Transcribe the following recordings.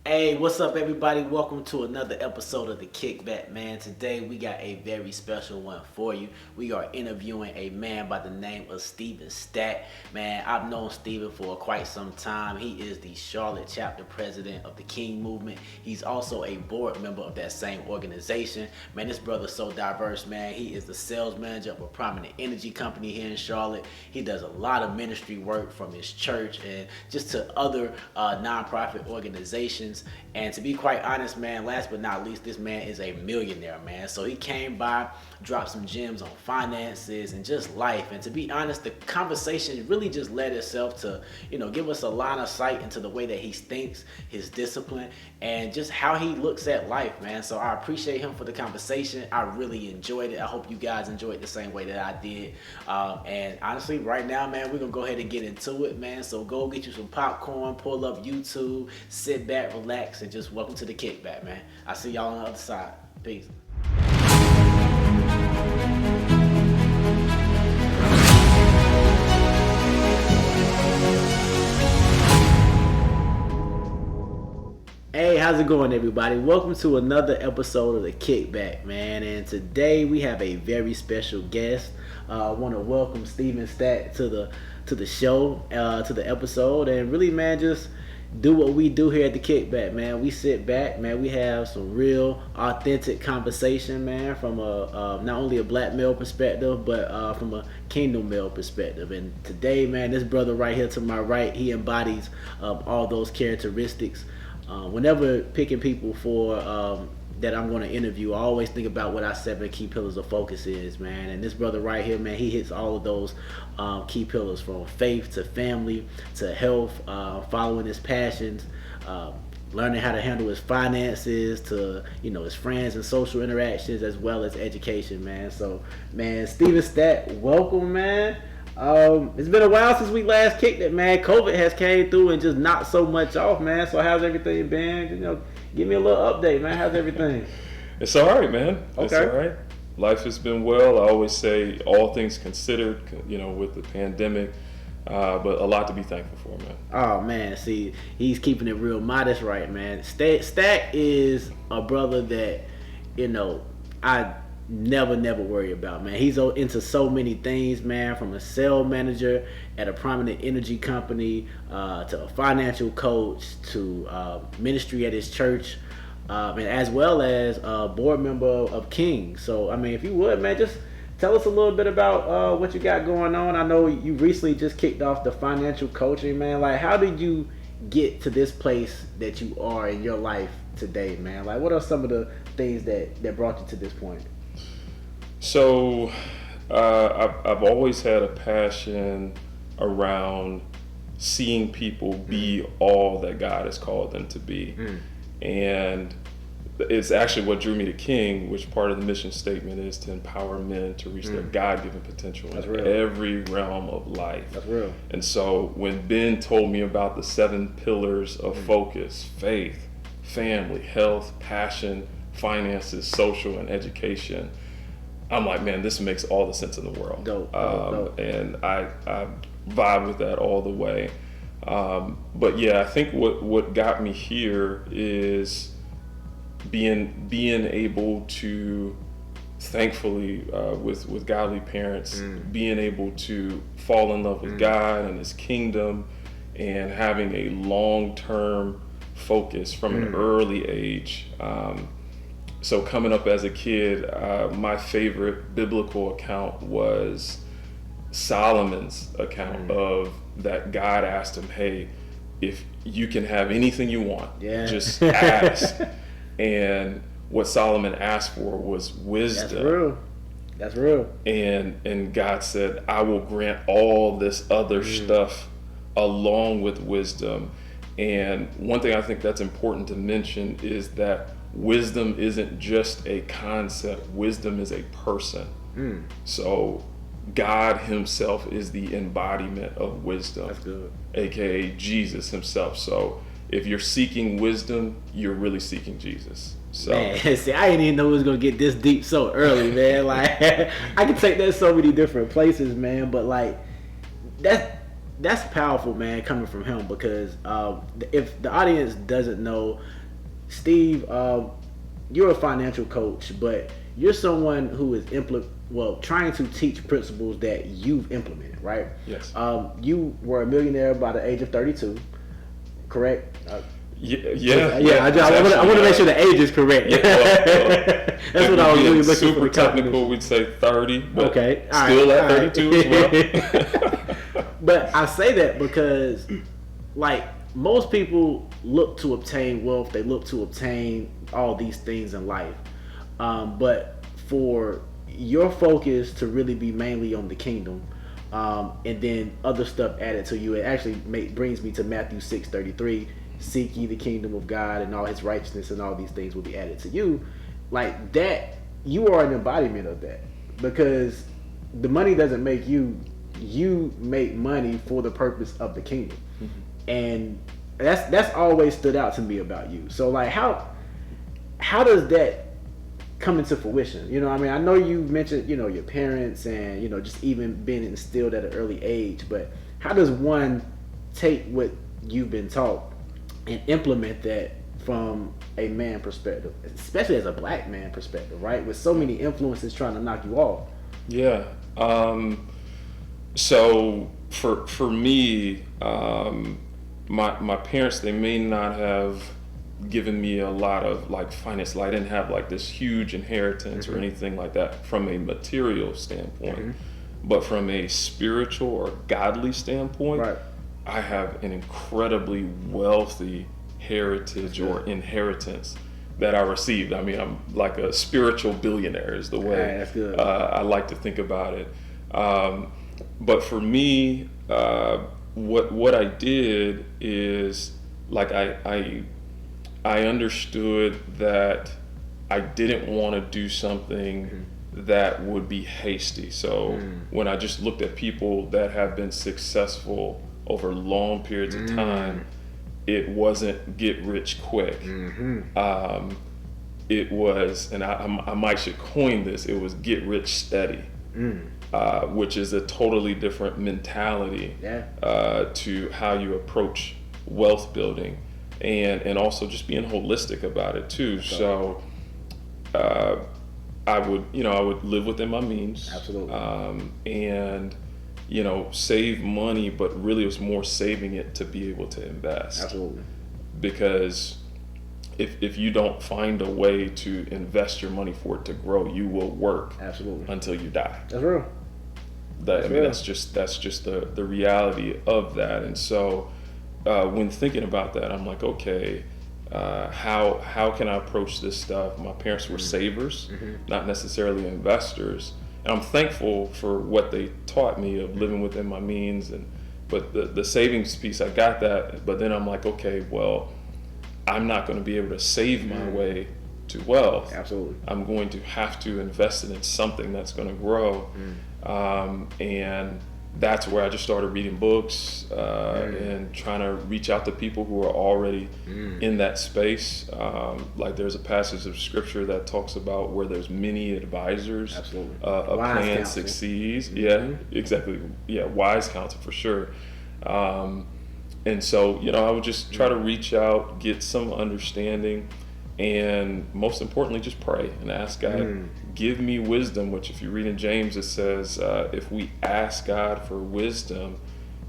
Hey, what's up, everybody? Welcome to another episode of the Kickback, man. Today we got a very special one for you. We are interviewing a man by the name of Stephen Stack. Man, I've known Stephen for quite some time. He is the Charlotte chapter president of the King Movement. He's also a board member of that same organization. Man, this brother's so diverse, man. He is the sales manager of a prominent energy company here in Charlotte. He does a lot of ministry work from his church and just to other nonprofit organizations. And to be quite honest, man, last but not least, this man is a millionaire, man. So he came by, dropped some gems on finances and just life. And to be honest, the conversation really just led itself to, give us a line of sight into the way that he thinks, his discipline, and just how he looks at life, man. So I appreciate him for the conversation. I really enjoyed it. I hope you guys enjoyed it the same way that I did. And honestly, right now, man, we're going to go ahead and get into it, man. So go get you some popcorn, pull up YouTube, sit back, relax, and just welcome to the Kickback, man. I'll see y'all on the other side. Peace. Hey, how's it going, everybody? Welcome to another episode of the Kickback, man. And today we have a very special guest. I want to welcome Stephen Stack to the show, to the episode, and really, man, just do what we do here at the Kickback, man. We sit back, man. We have some real, authentic conversation, man, from a not only a black male perspective, but from a kingdom male perspective. And today, man, this brother right here to my right, he embodies all those characteristics. Whenever picking people for that I'm going to interview, I always think about what our 7 key pillars of focus is, man. And this brother right here, man, he hits all of those key pillars, from faith to family to health, following his passions, learning how to handle his finances, to his friends and social interactions, as well as education, man. So, man, Stephen Stack, welcome, man. It's been a while since we last kicked it, man. COVID has came through and just knocked so much off, man. So how's everything been? Give me a little update, man. How's everything? It's all right, man. Okay. It's all right. Life has been well. I always say, all things considered, with the pandemic, but a lot to be thankful for, man. Oh, man. See, he's keeping it real modest, right, man. Stack is a brother that, I never worry about, man. He's into so many things, man, from a sales manager at a prominent energy company to a financial coach to ministry at his church, and as well as a board member of King. So, I mean, if you would, man, just tell us a little bit about what you got going on. I know you recently just kicked off the financial coaching, man. Like, how did you get to this place that you are in your life today, man? Like, what are some of the things that brought you to this point? So, I've always had a passion around seeing people be all that God has called them to be. And it's actually what drew me to King, which part of the mission statement is to empower men to reach their God-given potential in every realm of life. That's real. And so when Ben told me about the 7 pillars of focus, faith, family, health, passion, finances, social, and education, I'm like, man, this makes all the sense in the world. Dope. And I vibe with that all the way. But yeah, I think what got me here is being able to, thankfully, with godly parents, being able to fall in love with God and His kingdom, and having a long-term focus from an early age. So coming up as a kid, my favorite biblical account was Solomon's account of that God asked him, hey, if you can have anything you want, just ask. And what Solomon asked for was wisdom. That's real. And God said, I will grant all this other stuff along with wisdom. And one thing I think that's important to mention is that wisdom isn't just a concept. Wisdom is a person. So God Himself is the embodiment of wisdom. That's good. AKA Jesus Himself. So if you're seeking wisdom, you're really seeking Jesus. So, man, see, I didn't even know it was gonna get this deep so early, man. Like, I can take that so many different places, man. But like, that's powerful, man, coming from him because if the audience doesn't know, Steve, you're a financial coach, but you're someone who is trying to teach principles that you've implemented, right? Yes. You were a millionaire by the age of 32, correct? Yeah. I want to make sure the age is correct. Yeah, That's what I was really looking super for. Technical, we'd say 30, but okay, still at 32 as well. But I say that because, like, most people look to obtain wealth, they look to obtain all these things in life. But for your focus to really be mainly on the kingdom, and then other stuff added to you, it actually brings me to Matthew 6:33. Seek ye the kingdom of God, and all his righteousness and all these things will be added to you. Like that, you are an embodiment of that, because the money doesn't make you. You make money for the purpose of the kingdom. Mm-hmm. And that's always stood out to me about you. So like how does that come into fruition? You know, I mean, I know you mentioned, your parents and, just even being instilled at an early age, but how does one take what you've been taught and implement that from a man perspective, especially as a black man perspective, right? With so many influences trying to knock you off. Yeah. So for me, my parents, they may not have given me a lot of like finance. I didn't have like this huge inheritance mm-hmm. or anything like that from a material standpoint, mm-hmm. but from a spiritual or godly standpoint, right. I have an incredibly wealthy heritage or inheritance that I received. I mean, I'm like a spiritual billionaire is the way that's good. I like to think about it. But for me, what I did is like I understood that I didn't want to do something mm-hmm. that would be hasty. So when I just looked at people that have been successful over long periods of time, it wasn't get rich quick. Mm-hmm. It was, and I might should coin this, it was get rich steady. Which is a totally different mentality to how you approach wealth building, and also just being holistic about it too. So I would live within my means, absolutely, and save money, but really it was more saving it to be able to invest. Absolutely, because if you don't find a way to invest your money for it to grow, you will work until you die. That's real. That's just the reality of that. And so when thinking about that, I'm like, okay, how can I approach this stuff? My parents were savers, not necessarily investors, and I'm thankful for what they taught me of living within my means. But the savings piece, I got that. But then I'm like, okay, well, I'm not going to be able to save my way to wealth. Absolutely. I'm going to have to invest it in something that's going to grow. And that's where I just started reading books and trying to reach out to people who are already in that space. Like there's a passage of scripture that talks about where there's many advisors, a plan succeeds. Yeah, exactly. Yeah, wise counsel for sure. And so, I would just try to reach out, get some understanding, and most importantly, just pray and ask God, give me wisdom, which if you read in James, it says, if we ask God for wisdom,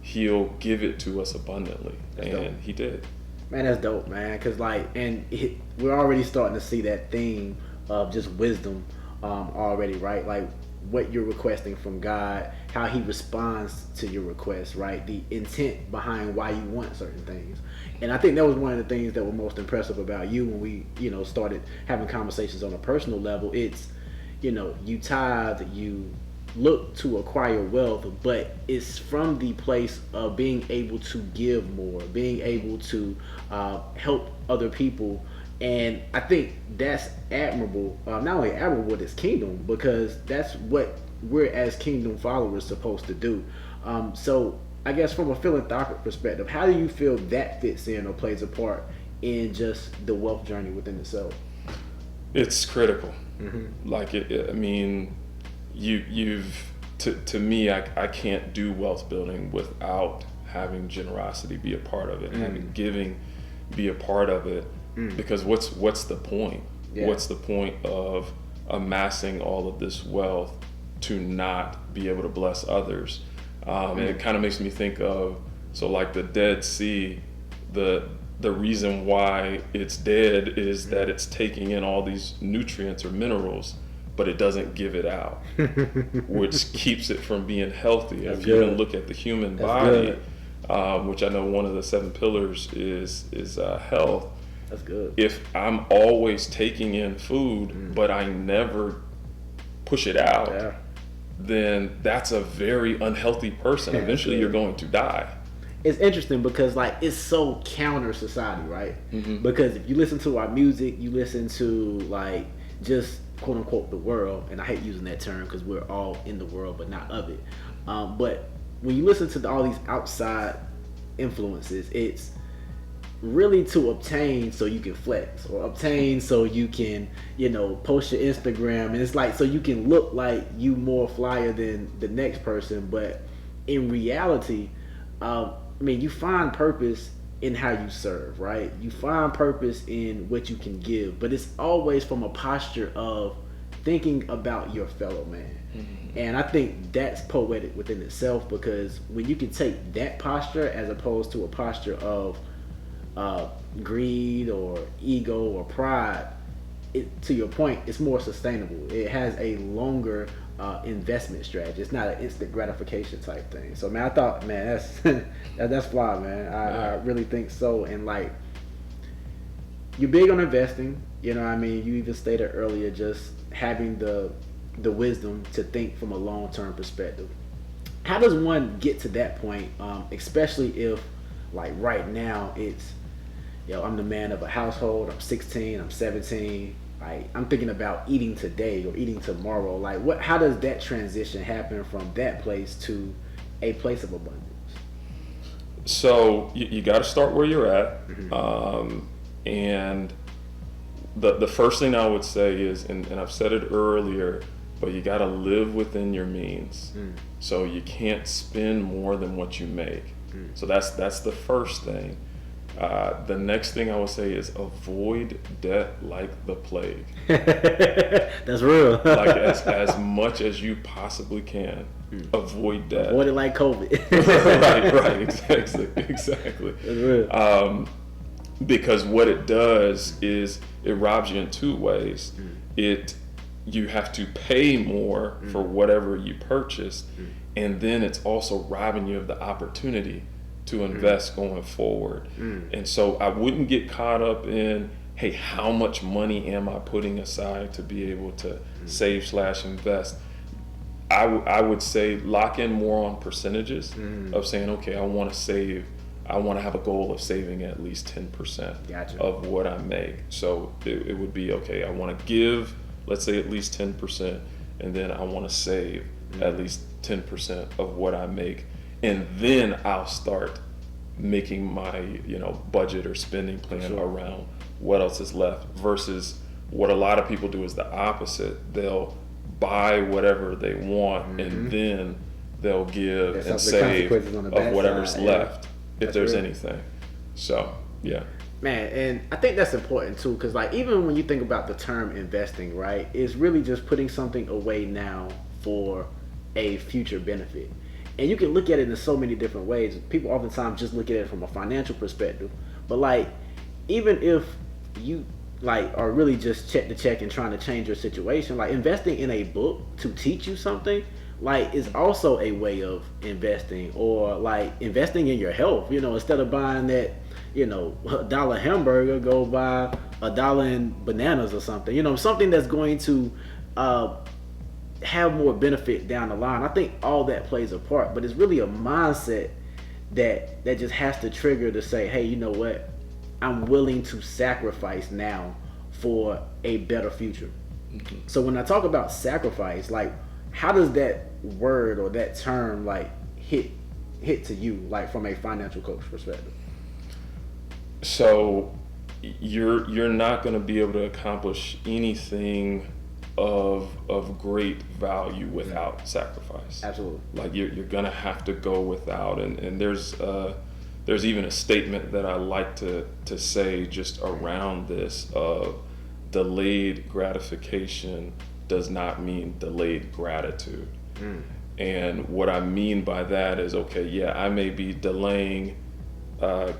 he'll give it to us abundantly. That's dope. He did. Man, that's dope, man. Because we're already starting to see that theme of just wisdom already, right? Like what you're requesting from God, how he responds to your request, right? The intent behind why you want certain things. And I think that was one of the things that were most impressive about you when we, started having conversations on a personal level. It's, you tithe, you look to acquire wealth, but it's from the place of being able to give more, being able to help other people. And I think that's admirable, not only admirable, it's kingdom, because that's what we're as kingdom followers supposed to do. So I guess from a philanthropic perspective, how do you feel that fits in or plays a part in just the wealth journey within itself? It's critical. Like I mean, you've to me, I can't do wealth building without having generosity be a part of it, having giving be a part of it. Because what's the point? Yeah. What's the point of amassing all of this wealth to not be able to bless others? And it kind of makes me think of, so like the Dead Sea, the reason why it's dead is that it's taking in all these nutrients or minerals, but it doesn't give it out, which keeps it from being healthy. That's if you even good. look at the human That's body, which I know one of the 7 pillars is health. That's good. If I'm always taking in food, but I never push it out, Yeah. then that's a very unhealthy person. Yeah, Eventually good. you're going to die. It's interesting because like it's so counter society, right? Because if you listen to our music, you listen to like just quote unquote the world, and I hate using that term because we're all in the world but not of it. But when you listen to all these outside influences, it's really to obtain so you can flex, or obtain so you can, post your Instagram, and it's like so you can look like you more flyer than the next person. But in reality, you find purpose in how you serve, right? You find purpose in what you can give, but it's always from a posture of thinking about your fellow man. And I think that's poetic within itself, because when you can take that posture as opposed to a posture of greed or ego or pride, to your point, it's more sustainable. It has a longer investment strategy. It's not an instant gratification type thing. So man, I thought, man, that's fly, man. I really think so. And like, you're big on investing. You even stated earlier, just having the wisdom to think from a long-term perspective. How does one get to that point, especially if like right now it's, I'm the man of a household, I'm 16, I'm 17, I'm thinking about eating today or eating tomorrow. Like, how does that transition happen from that place to a place of abundance? So you got to start where you're at. And the first thing I would say is, and I've said it earlier, but you got to live within your means. So you can't spend more than what you make. So that's the first thing. The next thing I would say is avoid debt like the plague. That's real. Like as much as you possibly can. Avoid debt. Avoid it like COVID. right, exactly. That's real. Because what it does is it robs you in 2 ways. You have to pay more for whatever you purchased, and then it's also robbing you of the opportunity to invest going forward. And so I wouldn't get caught up in, hey, how much money am I putting aside to be able to save/invest? I would say lock in more on percentages of saying, okay, I want to have a goal of saving at least 10% of what I make. So it would be, okay, I want to give, let's say at least 10%, and then I want to save at least 10% of what I make. And then I'll start making my, budget or spending plan around what else is left, versus what a lot of people do is the opposite. They'll buy whatever they want, and then they'll give and save of whatever's left, if there's anything. So, yeah. Man, and I think that's important too, because like even when you think about the term investing, right, it's really just putting something away now for a future benefit. And you can look at it in so many different ways. People oftentimes just look at it from a financial perspective, but like even if you like are really just check to check and trying to change your situation, like investing in a book to teach you something, like is also a way of investing. Or like investing in your health, instead of buying that $1 hamburger, go buy $1 in bananas or something, something that's going to have more benefit down the line. I think all that plays a part, but it's really a mindset that just has to trigger to say, hey, you know what, I'm willing to sacrifice now for a better future. So when I talk about sacrifice, like how does that word or that term like hit to you, like from a financial coach perspective? So you're not going to be able to accomplish anything of great value without sacrifice. Absolutely. Like you're gonna have to go without, and there's even a statement that I like to say just around this of delayed gratification does not mean delayed gratitude. And what I mean by that is, okay, yeah, I may be delaying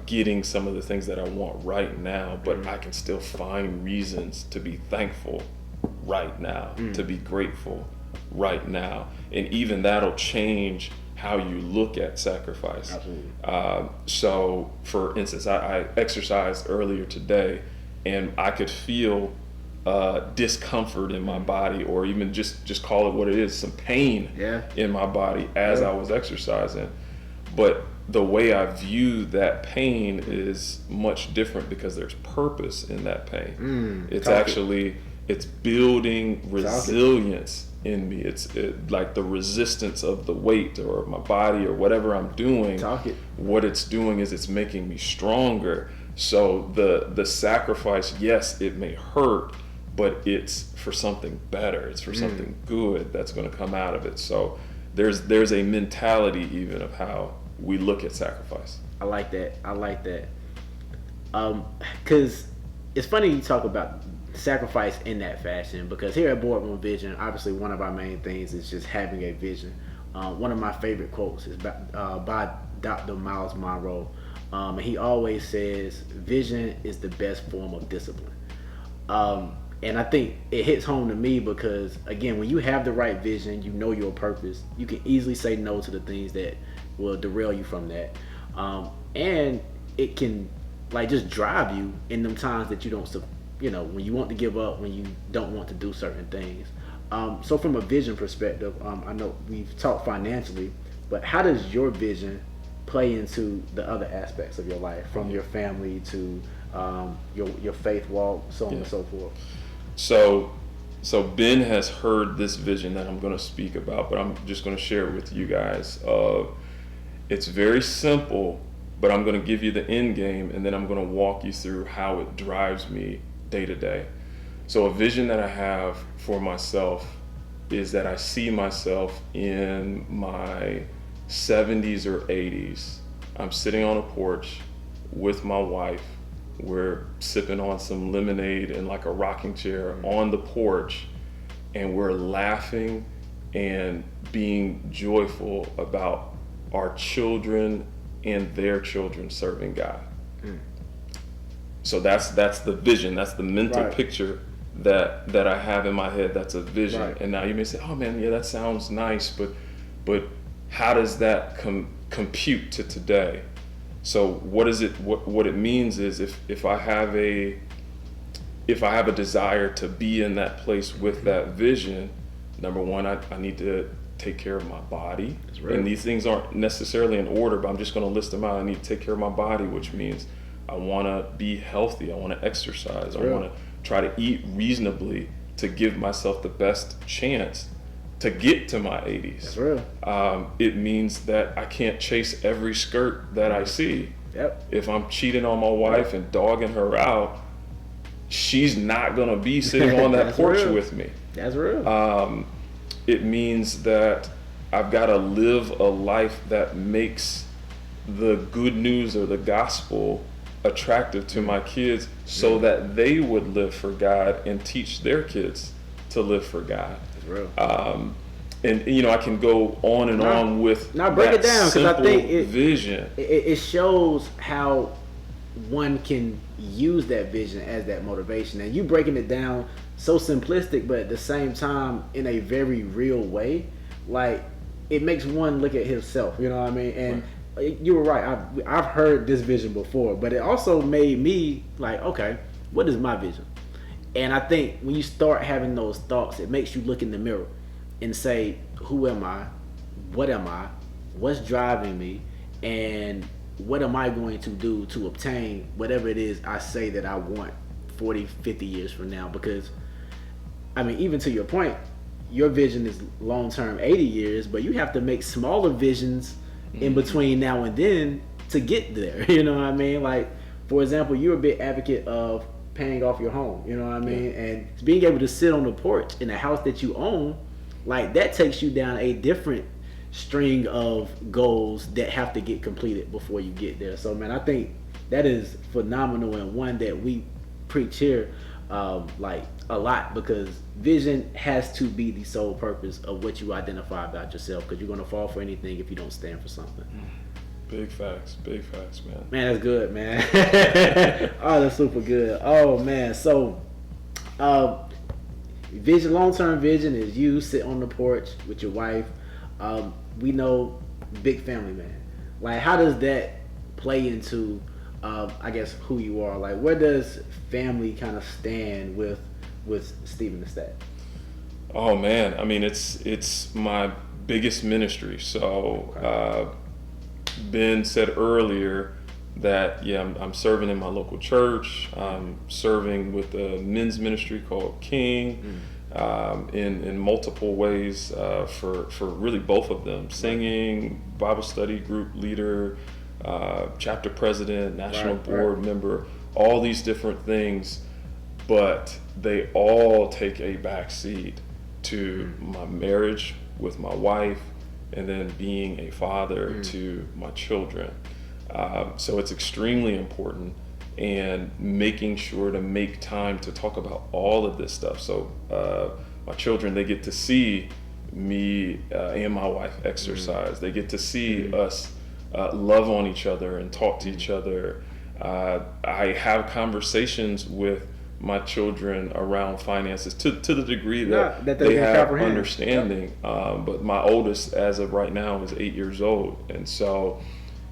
getting some of the things that I want right now, but I can still find reasons to be thankful right now, to be grateful right now. And even that'll change how you look at sacrifice. Absolutely. So for instance, I exercised earlier today, and I could feel discomfort in my body, or even just call it what it is, some pain in my body as I was exercising. But the way I view that pain is much different because there's purpose in that pain. It's building resilience in me. It's like the resistance of the weight or my body or whatever I'm doing. What it's doing is it's making me stronger. So the sacrifice, yes, it may hurt, but it's for something better. It's for something good that's going to come out of it. So there's a mentality even of how we look at sacrifice. I like that. Because it's funny you talk about sacrifice in that fashion, because here at Boardroom Vision, obviously one of our main things is just having a vision. One of my favorite quotes is by Dr. Miles Monroe. And he always says, vision is the best form of discipline. And I think it hits home to me because, again, when you have the right vision, you know your purpose, you can easily say no to the things that will derail you from that. And it can like just drive you in them times that you don't, when you want to give up, when you don't want to do certain things. So from a vision perspective, I know we've talked financially, but how does your vision play into the other aspects of your life, from your family to your faith walk, so on and so forth? So Ben has heard this vision that I'm going to speak about, but I'm just going to share it with you guys. It's very simple, but I'm going to give you the end game, and then I'm going to walk you through how it drives me day to day. So a vision that I have for myself is that I see myself in my 70s or 80s. I'm sitting on a porch with my wife. We're sipping on some lemonade in like a rocking chair on the porch, and we're laughing and being joyful about our children and their children serving God. So that's the vision. That's the mental picture that I have in my head. That's a vision. And now you may say, "Oh man, yeah, that sounds nice, but how does that compute to today?" So what is it? What it means is if I have a desire to be in that place with that vision, number one, I need to take care of my body. And these things aren't necessarily in order, but I'm just going to list them out. I need to take care of my body, which means I want to be healthy. I want to exercise. I want to try to eat reasonably to give myself the best chance to get to my 80s. That's real. It means that I can't chase every skirt that I see. If I'm cheating on my wife and dogging her out, she's not going to be sitting on that porch with me. That's real. It means that I've got to live a life that makes the good news or the gospel attractive to my kids so that they would live for God and teach their kids to live for God. That's real. And I can go on and on with now break it down, because I think vision. It shows how one can use that vision as that motivation, and you breaking it down so simplistic, but at the same time in a very real way. Like, it makes one look at himself. You know what I mean? And you were right. I've heard this vision before, but it also made me like, okay, what is my vision? And I think when you start having those thoughts, it makes you look in the mirror and say, who am I? What am I? What's driving me? And what am I going to do to obtain whatever it is I say that I want 40, 50 years from now? Because, I mean, even to your point, your vision is long-term 80 years, but you have to make smaller visions in between now and then to get there. You know what I mean? Like, for example, you're a big advocate of paying off your home. You know what I mean? And being able to sit on the porch in a house that you own, like that takes you down a different string of goals that have to get completed before you get there. So man, I think that is phenomenal, and one that we preach here like a lot, because vision has to be the sole purpose of what you identify about yourself, because you're going to fall for anything if you don't stand for something. Big facts, man. Man, that's good, man. Oh, that's super good. Oh man, so vision, long-term vision is you sit on the porch with your wife. We know big family, man. Like, how does that play into I guess who you are? Like, where does family kind of stand with Stephen the Stat? Oh man, I mean, it's my biggest ministry. So Ben said earlier that I'm serving in my local church. I'm serving with a men's ministry called King, in multiple ways, for really both of them: singing, Bible study group leader, chapter president, national board member, all these different things, but they all take a back seat to my marriage with my wife, and then being a father to my children. So it's extremely important, and making sure to make time to talk about all of this stuff. So my children, they get to see me and my wife exercise. They get to see us love on each other and talk to each other. I have conversations with my children around finances to the degree that they have understanding. But my oldest, as of right now, is 8 years old, and so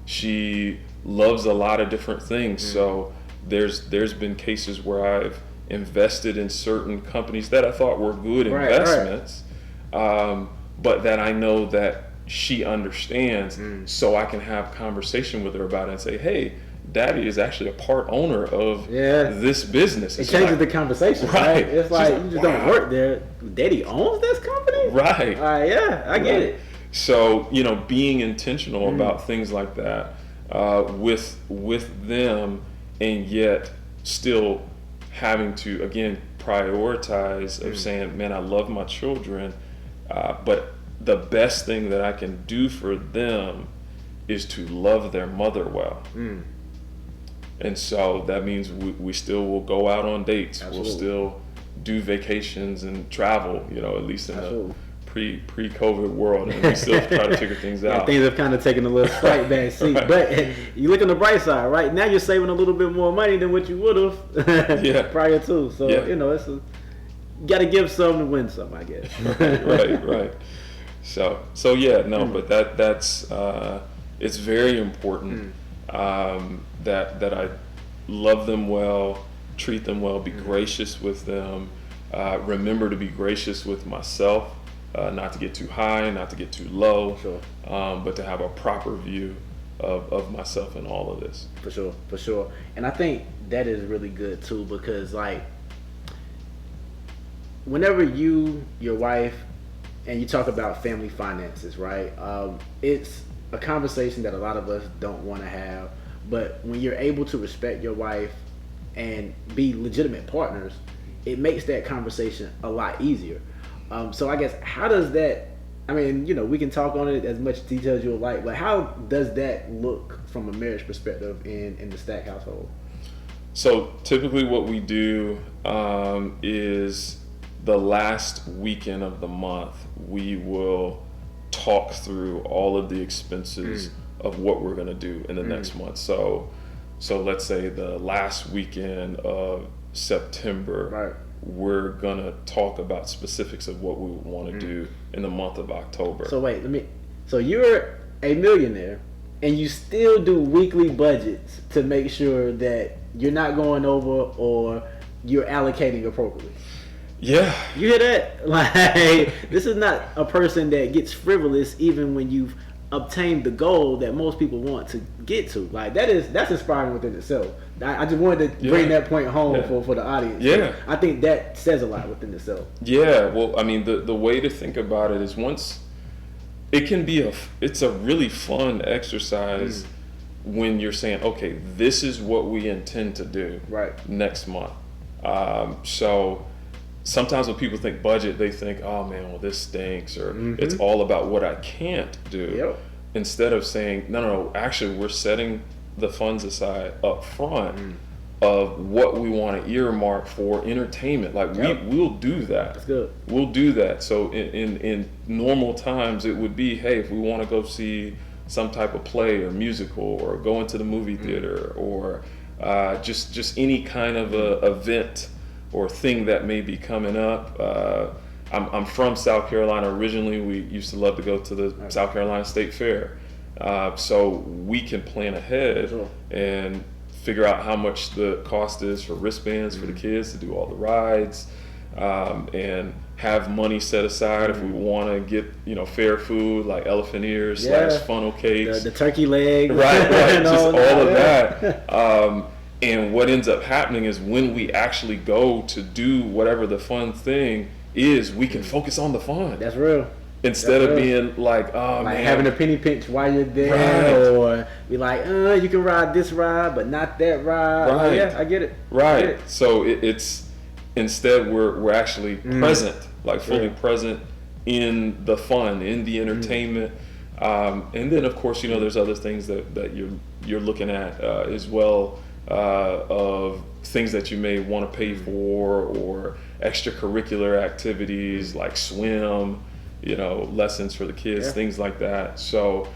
she loves a lot of different things. So there's been cases where I've invested in certain companies that I thought were good investments, but that I know that she understands, so I can have conversation with her about it and say, hey, Daddy is actually a part owner of this business. It changes the conversation, right? It's like, you just don't work there. Daddy owns this company? Right. I get it. So, being intentional about things like that with them, and yet still having to, again, prioritize of saying, man, I love my children, but the best thing that I can do for them is to love their mother well. And so that means we still will go out on dates. Absolutely. We'll still do vacations and travel, at least in the pre-COVID world, and we still try to figure things out. Things have kind of taken a little slight back seat. But you look on the bright side, right? Now you're saving a little bit more money than what you would have prior to. So, it's you got to give some to win some, I guess. Right. So but that's it's very important that I love them well, treat them well, be gracious with them, remember to be gracious with myself, not to get too high, not to get too low, but to have a proper view of myself in all of this. For sure. And I think that is really good too, because like whenever your wife, and you talk about family finances, right? It's a conversation that a lot of us don't want to have, but when you're able to respect your wife and be legitimate partners, it makes that conversation a lot easier. So I guess, how does that, we can talk on it as much detail as you would like, but how does that look from a marriage perspective in the Stack household? So typically what we do is the last weekend of the month, we will talk through all of the expenses of what we're going to do in the next month. So let's say the last weekend of September, we're going to talk about specifics of what we want to do in the month of October. So wait, so you're a millionaire and you still do weekly budgets to make sure that you're not going over or you're allocating appropriately. Yeah. You hear that? Like, this is not a person that gets frivolous even when you've obtained the goal that most people want to get to. Like, that's inspiring within itself. I just wanted to bring that point home for the audience. Yeah. I think that says a lot within itself. Yeah. Well, the way to think about it is, once it can be it's a really fun exercise when you're saying, okay, this is what we intend to do next month. So sometimes when people think budget, they think, oh man, well, this stinks, or Mm-hmm. it's all about what I can't do. Yep. Instead of saying, no, actually, we're setting the funds aside up front of what we want to earmark for entertainment. Like Yep. we'll do that. That's good. We'll do that. So in normal times, it would be, hey, if we want to go see some type of play or musical, or go into the movie theater, or just any kind of a event or thing that may be coming up. I'm from South Carolina originally. We used to love to go to the South Carolina State Fair. So we can plan ahead Sure. and figure out how much the cost is for wristbands for the kids to do all the rides, and have money set aside if we want to get fair food like elephant ears / funnel cakes, The turkey leg, right, just all of that. that. And what ends up happening is when we actually go to do whatever the fun thing is, we can focus on the fun That's real. instead That's of real. being like, oh Like man, having a penny pinch while you're there, Right. or be like, you can ride this ride, but not that ride. Right. Yeah, I get it. I get right. it. So it's instead we're actually present, like fully Yeah. present in the fun, in the entertainment. And then of course, there's other things that you're looking at as well, of things that you may want to pay for, or extracurricular activities like swim, lessons for the kids, Yeah. things like that. So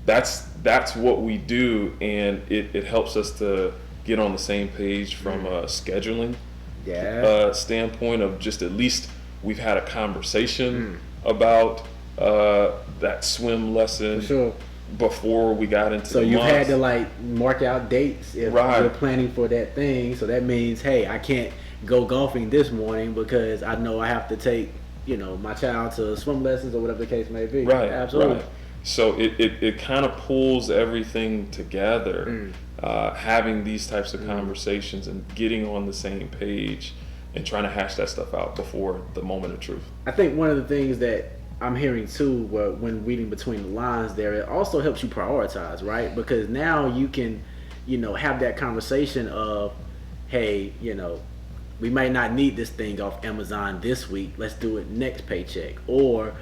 that's what we do, and it helps us to get on the same page from a scheduling Yeah. standpoint, of just at least we've had a conversation about that swim lesson For sure. before we got into So the you've month. had to like mark out dates if Right. you're planning for that thing. So that means, hey, I can't go golfing this morning because I know I have to take, my child to swim lessons or whatever the case may be. Right, Absolutely. right. So it kind of pulls everything together, having these types of conversations and getting on the same page and trying to hash that stuff out before the moment of truth. I think one of the things that I'm hearing too, when reading between the lines there, it also helps you prioritize, right? Because now you can, have that conversation of, hey, we might not need this thing off Amazon this week. Let's do it next paycheck. Or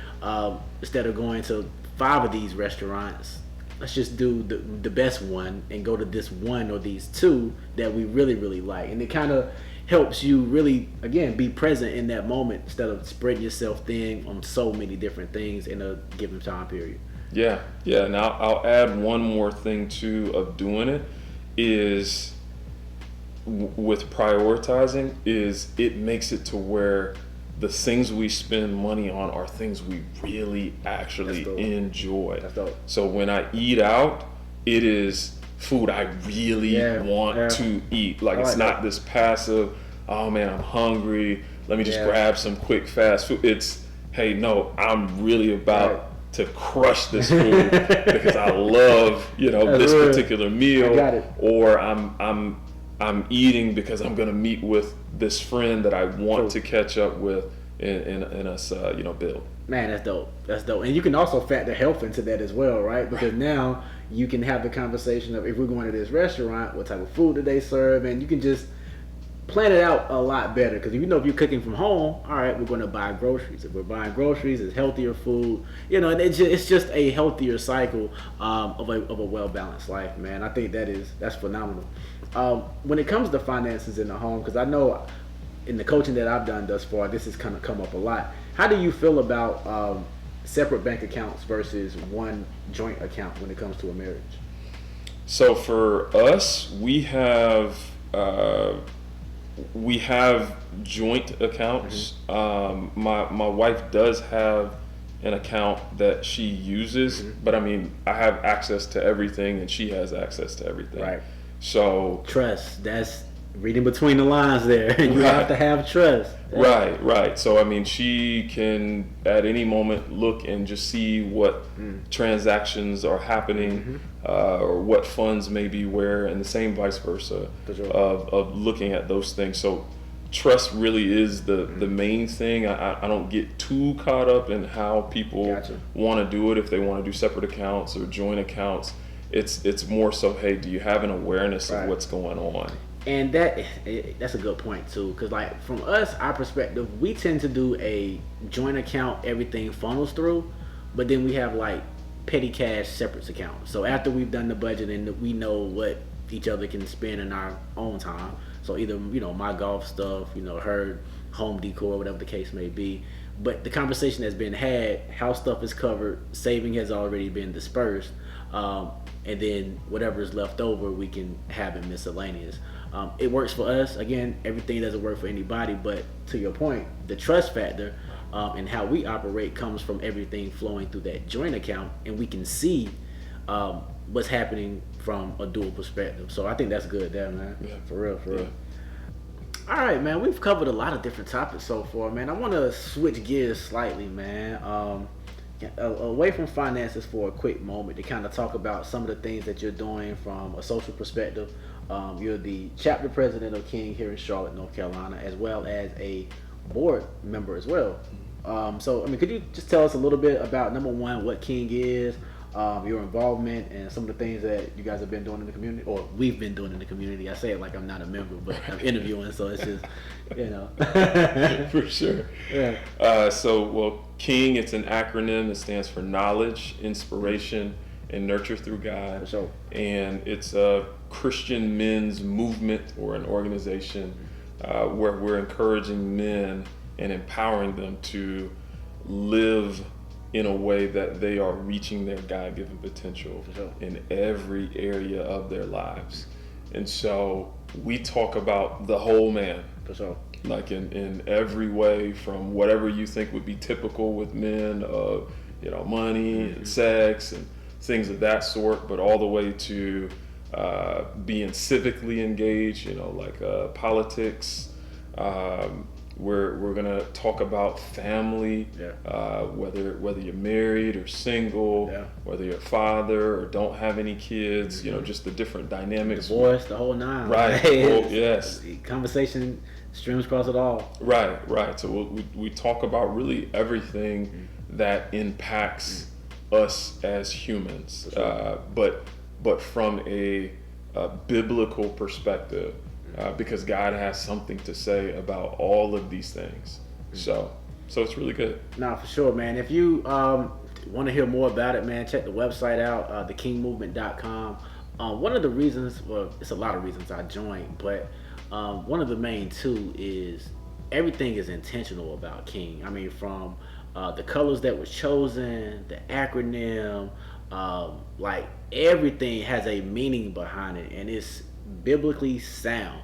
instead of going to 5 of these restaurants, let's just do the best one and go to this one or these 2 that we really, really like. And it kind of helps you really, again, be present in that moment instead of spreading yourself thin on so many different things in a given time period. Yeah. And I'll add one more thing too of doing it is with prioritizing, is it makes it to where the things we spend money on are things we really actually That's dope. enjoy. That's dope. So when I eat out, it is food I really want to eat. Like, it's not this passive, oh man, I'm hungry, let me just grab some quick fast food. It's, hey, no, I'm really about to crush this food because I love, this particular meal. I got it. Or I'm eating because I'm gonna meet with this friend that I want to catch up with and us build. Man, that's dope. That's dope. And you can also factor health into that as well, right? Because now you can have the conversation of, if we're going to this restaurant, what type of food do they serve? And you can just plan it out a lot better. Because if you're cooking from home, all right, we're going to buy groceries. If we're buying groceries, it's healthier food. And it's just a healthier cycle of a well-balanced life, man. I think that's phenomenal. When it comes to finances in the home, because I know in the coaching that I've done thus far, this has kind of come up a lot. How do you feel about separate bank accounts versus one joint account when it comes to a marriage? So for us, we have joint accounts. My wife does have an account that she uses, but I have access to everything and she has access to everything. Right. So trust, that's reading between the lines there. You have to have trust. Right. So she can at any moment look and just see what transactions are happening, or what funds may be where, and the same vice versa, of looking at those things. So trust really is the main thing. I don't get too caught up in how people want to do it, if they want to do separate accounts or joint accounts. It's more so, hey, do you have an awareness of what's going on? And that's a good point too, because like from us, our perspective, we tend to do a joint account, everything funnels through, but then we have like petty cash separates account. So after we've done the budget and we know what each other can spend in our own time, so either my golf stuff, her home decor, whatever the case may be. But the conversation has been had, house stuff is covered, saving has already been dispersed, and then whatever is left over we can have in miscellaneous. It works for us. Again, everything doesn't work for anybody, but to your point, the trust factor and how we operate comes from everything flowing through that joint account, and we can see what's happening from a dual perspective. So I think that's good there, man. Yeah. For real. All right, man. We've covered a lot of different topics so far, man. I want to switch gears slightly, man. Away from finances for a quick moment to kind of talk about some of the things that you're doing from a social perspective. You're the chapter president of King here in Charlotte, North Carolina, as well as a board member as well. So, could you just tell us a little bit about, number one, what King is, your involvement, and some of the things that you guys have been doing in the community, or we've been doing in the community? I say it like I'm not a member, but I'm interviewing, so it's just, For sure. Yeah. Well, King, it's an acronym. It stands for Knowledge, Inspiration, and Nurture Through God. For sure. And it's a Christian men's movement or an organization where we're encouraging men and empowering them to live in a way that they are reaching their God-given potential in every area of their lives. And so we talk about the whole man. For sure. Like in every way, from whatever you think would be typical with men, money and sex and things of that sort, but all the way to being civically engaged, politics. We're gonna talk about family, whether you're married or single, whether you're a father or don't have any kids, just the different dynamics. Divorce, the whole nine. Right. Oh, yes. Conversation streams across it all. Right. So we talk about really everything that impacts us as humans, but from a biblical perspective. Because God has something to say about all of these things. So it's really good. No, for sure, man. If you want to hear more about it, man, check the website out, thekingmovement.com. One of the reasons, well, it's a lot of reasons I joined, but one of the main two is everything is intentional about King. From the colors that were chosen, the acronym, like everything has a meaning behind it, and it's biblically sound.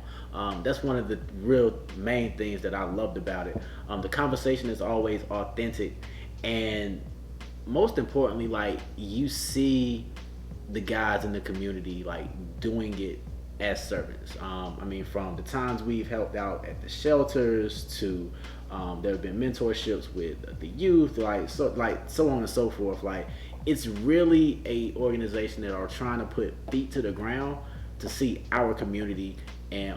That's one of the real main things that I loved about it. The conversation is always authentic, and most importantly, like, you see the guys in the community like doing it as servants. From the times we've helped out at the shelters to there have been mentorships with the youth, so on and so forth. Like, it's really a organization that are trying to put feet to the ground to see our community and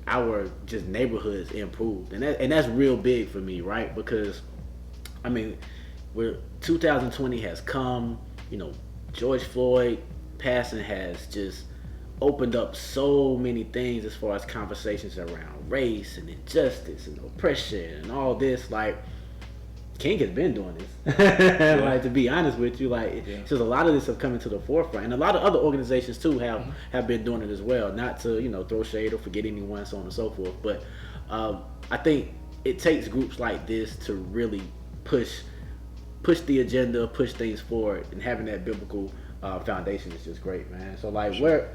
our just neighborhoods improved, and that's real big for me, right? Because we're 2020 has come, George Floyd passing has just opened up so many things as far as conversations around race and injustice and oppression and all this. Like, King has been doing this. Like, to be honest with you, just a lot of this have come into the forefront, and a lot of other organizations too have been doing it as well. Not to throw shade or forget anyone, so on and so forth. But I think it takes groups like this to really push the agenda, push things forward, and having that biblical foundation is just great, man. So where,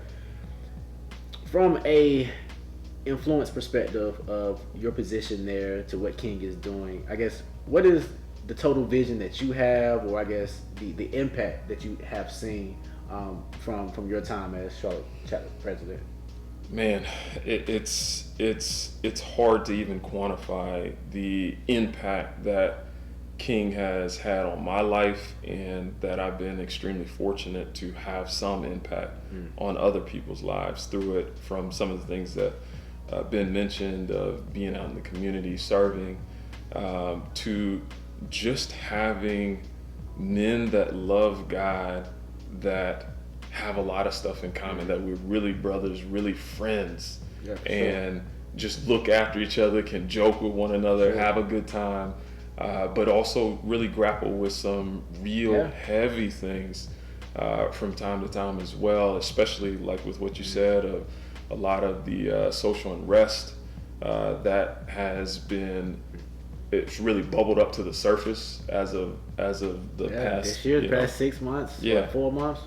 from a influence perspective of your position there to what King is doing, I guess, what is the total vision that you have, or I guess the impact that you have seen from your time as Charlotte chapter president? Man, it's hard to even quantify the impact that King has had on my life, and that I've been extremely fortunate to have some impact on other people's lives through it, from some of the things that been mentioned, of being out in the community serving, to just having men that love God, that have a lot of stuff in common, that we're really brothers, really friends, Yeah, for and just look after each other, can joke with one another, have a good time, but also really grapple with some real heavy things from time to time as well, especially like with what you said of a lot of the social unrest that has been, it's really bubbled up to the surface as of the past this year, past 6 months, 4 months,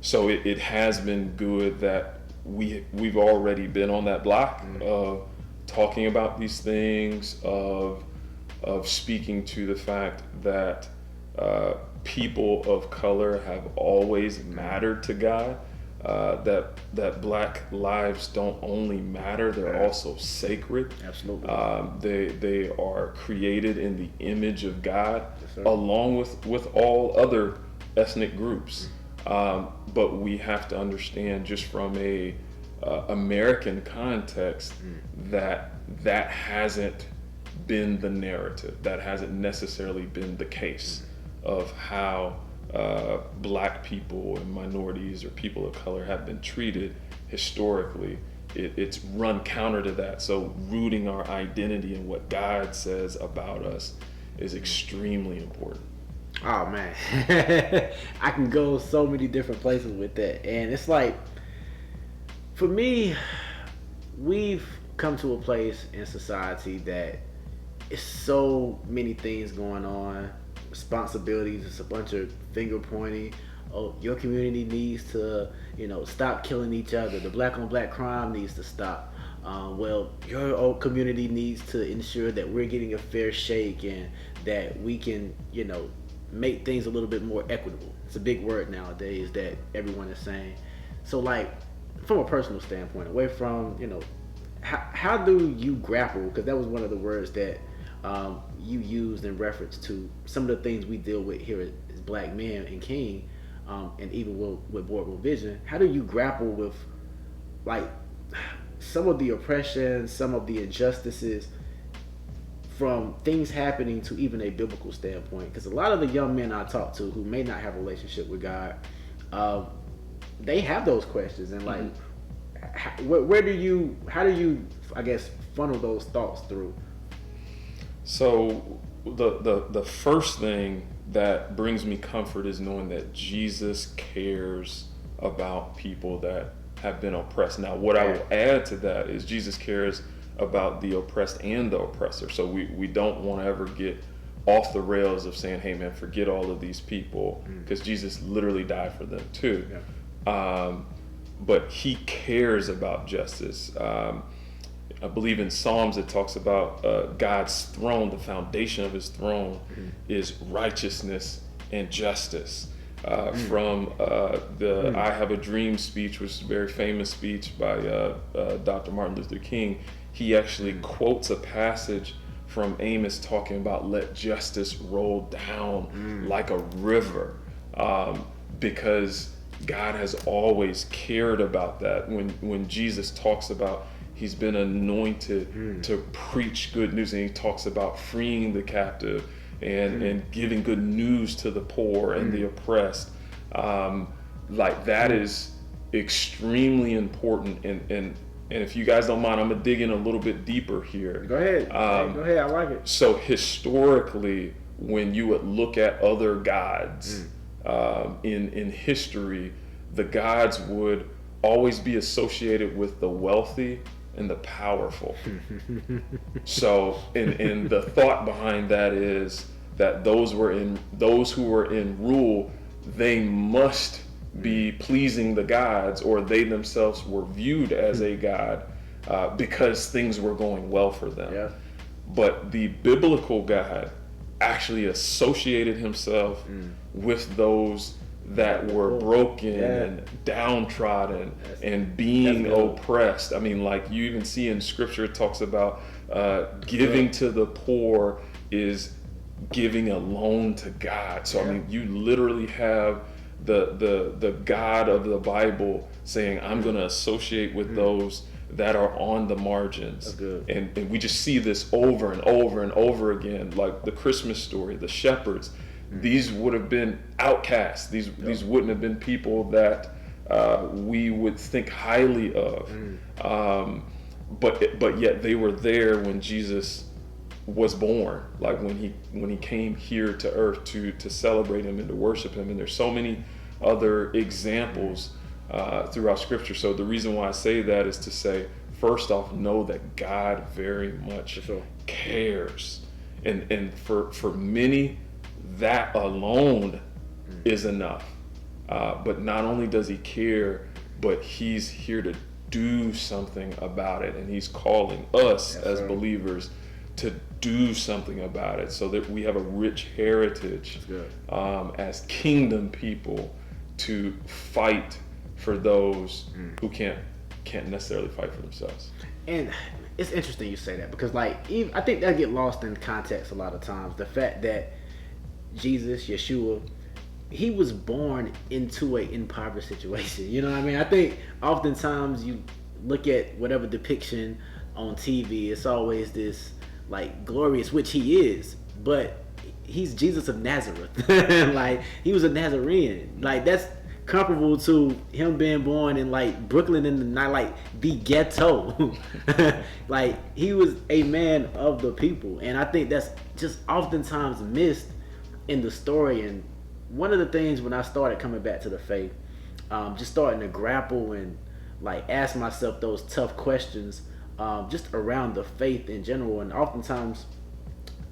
so it has been good that we've already been on that block of talking about these things, of speaking to the fact that people of color have always mattered to God, that Black lives don't only matter, they're also sacred. Absolutely. They are created in the image of God, along with all other ethnic groups. But we have to understand, just from a American context, that hasn't been the narrative. That hasn't necessarily been the case of how Black people and minorities or people of color have been treated historically. It's run counter to that. So rooting our identity in what God says about us is extremely important. Oh man, I can go so many different places with that, and it's like, for me, we've come to a place in society that it's so many things going on, responsibilities. It's a bunch of finger pointing. Oh, your community needs to, stop killing each other. The black on black crime needs to stop. Well, your old community needs to ensure that we're getting a fair shake and that we can, make things a little bit more equitable. It's a big word nowadays that everyone is saying. So, like, from a personal standpoint, away from, how do you grapple? Because that was one of the words that you used in reference to some of the things we deal with here as Black men in King, and even with Boardroom Vision. How do you grapple with, like, some of the oppression, some of the injustices, from things happening to even a biblical standpoint? Because a lot of the young men I talk to who may not have a relationship with God, they have those questions, and like, how do you, I guess, funnel those thoughts through? So the first thing that brings me comfort is knowing that Jesus cares about people that have been oppressed. Now, what I will add to that is Jesus cares about the oppressed and the oppressor. So we don't want to ever get off the rails of saying, hey man, forget all of these people, because Jesus literally died for them too. But he cares about justice. I believe in Psalms it talks about God's throne, the foundation of his throne is righteousness and justice. From the I Have a Dream speech, which is a very famous speech by Dr. Martin Luther King, he actually quotes a passage from Amos talking about let justice roll down like a river, because God has always cared about that. When Jesus talks about he's been anointed to preach good news, and he talks about freeing the captive and giving good news to the poor and the oppressed, like that is extremely important. And if you guys don't mind, I'm gonna dig in a little bit deeper here. Go ahead. Go ahead. I like it. So historically, when you would look at other gods in history, the gods would always be associated with the wealthy and the powerful. So, and the thought behind that is that those who were in rule, they must be pleasing the gods, or they themselves were viewed as a god, because things were going well for them. But the biblical God actually associated himself with those that were broken and downtrodden and being oppressed. I mean, like you even see in scripture, it talks about giving to the poor is giving a loan to God. So I mean, you literally have the God of the Bible saying, I'm going to associate with those that are on the margins. That's good. And we just see this over and over and over again, like the Christmas story, the shepherds. These would have been outcasts. These wouldn't have been people that we would think highly of. But yet they were there when Jesus was born, like when he came here to earth to celebrate him and to worship him. And there's so many other examples throughout Scripture. So the reason why I say that is to say, first off, know that God very much cares, and for many, that alone is enough. But not only does he care, but he's here to do something about it, and he's calling us as believers to do something about it, so that we have a rich heritage as kingdom people to fight for those who can't necessarily fight for themselves. And it's interesting you say that, because I think that get lost in context a lot of times. The fact that Jesus, Yeshua, he was born into an impoverished situation. You know what I mean? I think oftentimes you look at whatever depiction on TV, it's always this like glorious, which he is, but he's Jesus of Nazareth. Like, he was a Nazarene. Like, that's comparable to him being born in like Brooklyn in the night, like the ghetto. Like, he was a man of the people, and I think that's just oftentimes missed in the story. And one of the things when I started coming back to the faith, just starting to grapple and like ask myself those tough questions, just around the faith in general, and oftentimes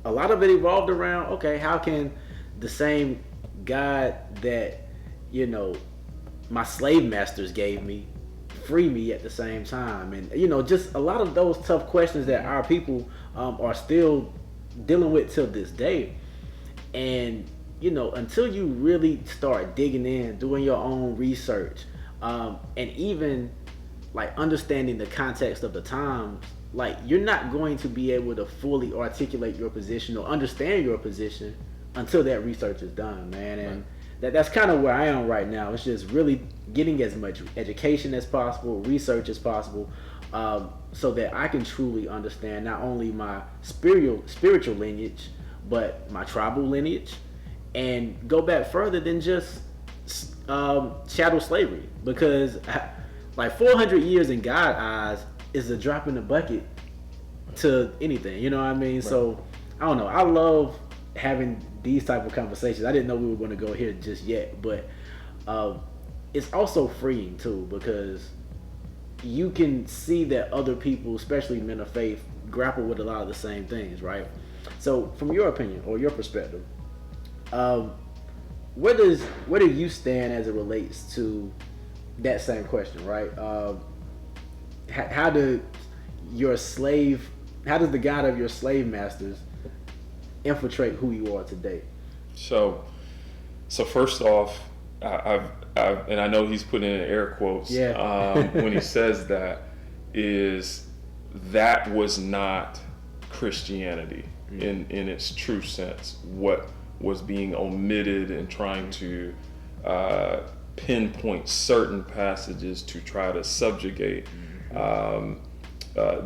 a lot of it evolved around, okay, how can the same God that, you know, my slave masters gave me free me at the same time? And, you know, just a lot of those tough questions that our people are still dealing with till this day. And, you know, until you really start digging in, doing your own research, and even like understanding the context of the times, like, you're not going to be able to fully articulate your position or understand your position until that research is done, man. And that's kind of where I am right now. It's just really getting as much education as possible, research as possible, so that I can truly understand not only my spiritual lineage, but my tribal lineage, and go back further than just chattel slavery. Because like 400 years in God's eyes is a drop in the bucket to anything, you know what I mean? Right. So I don't know, I love having these type of conversations. I didn't know we were going to go here just yet, but it's also freeing too, because you can see that other people, especially men of faith, grapple with a lot of the same things, right? So from your opinion or your perspective, where do you stand as it relates to that same question, right? How does the God of your slave masters infiltrate who you are today? So first off, I've and I know he's putting in air quotes, when he says that was not Christianity in its true sense. What was being omitted and trying to pinpoint certain passages to try to subjugate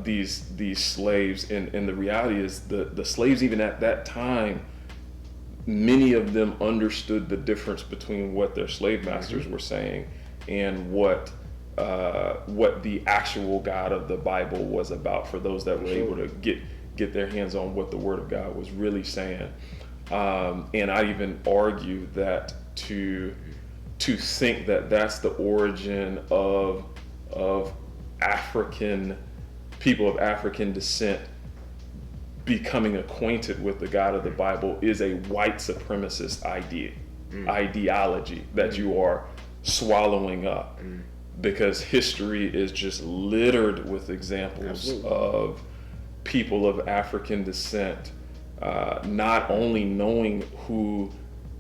these slaves, and the reality is the slaves, even at that time, many of them understood the difference between what their slave masters were saying and what the actual God of the Bible was about, for those that were able to get their hands on what the Word of God was really saying. And I even argue that to think that that's the origin of African people of African descent becoming acquainted with the God of the Bible is a white supremacist ideology that you are swallowing up, because history is just littered with examples of people of African descent not only knowing who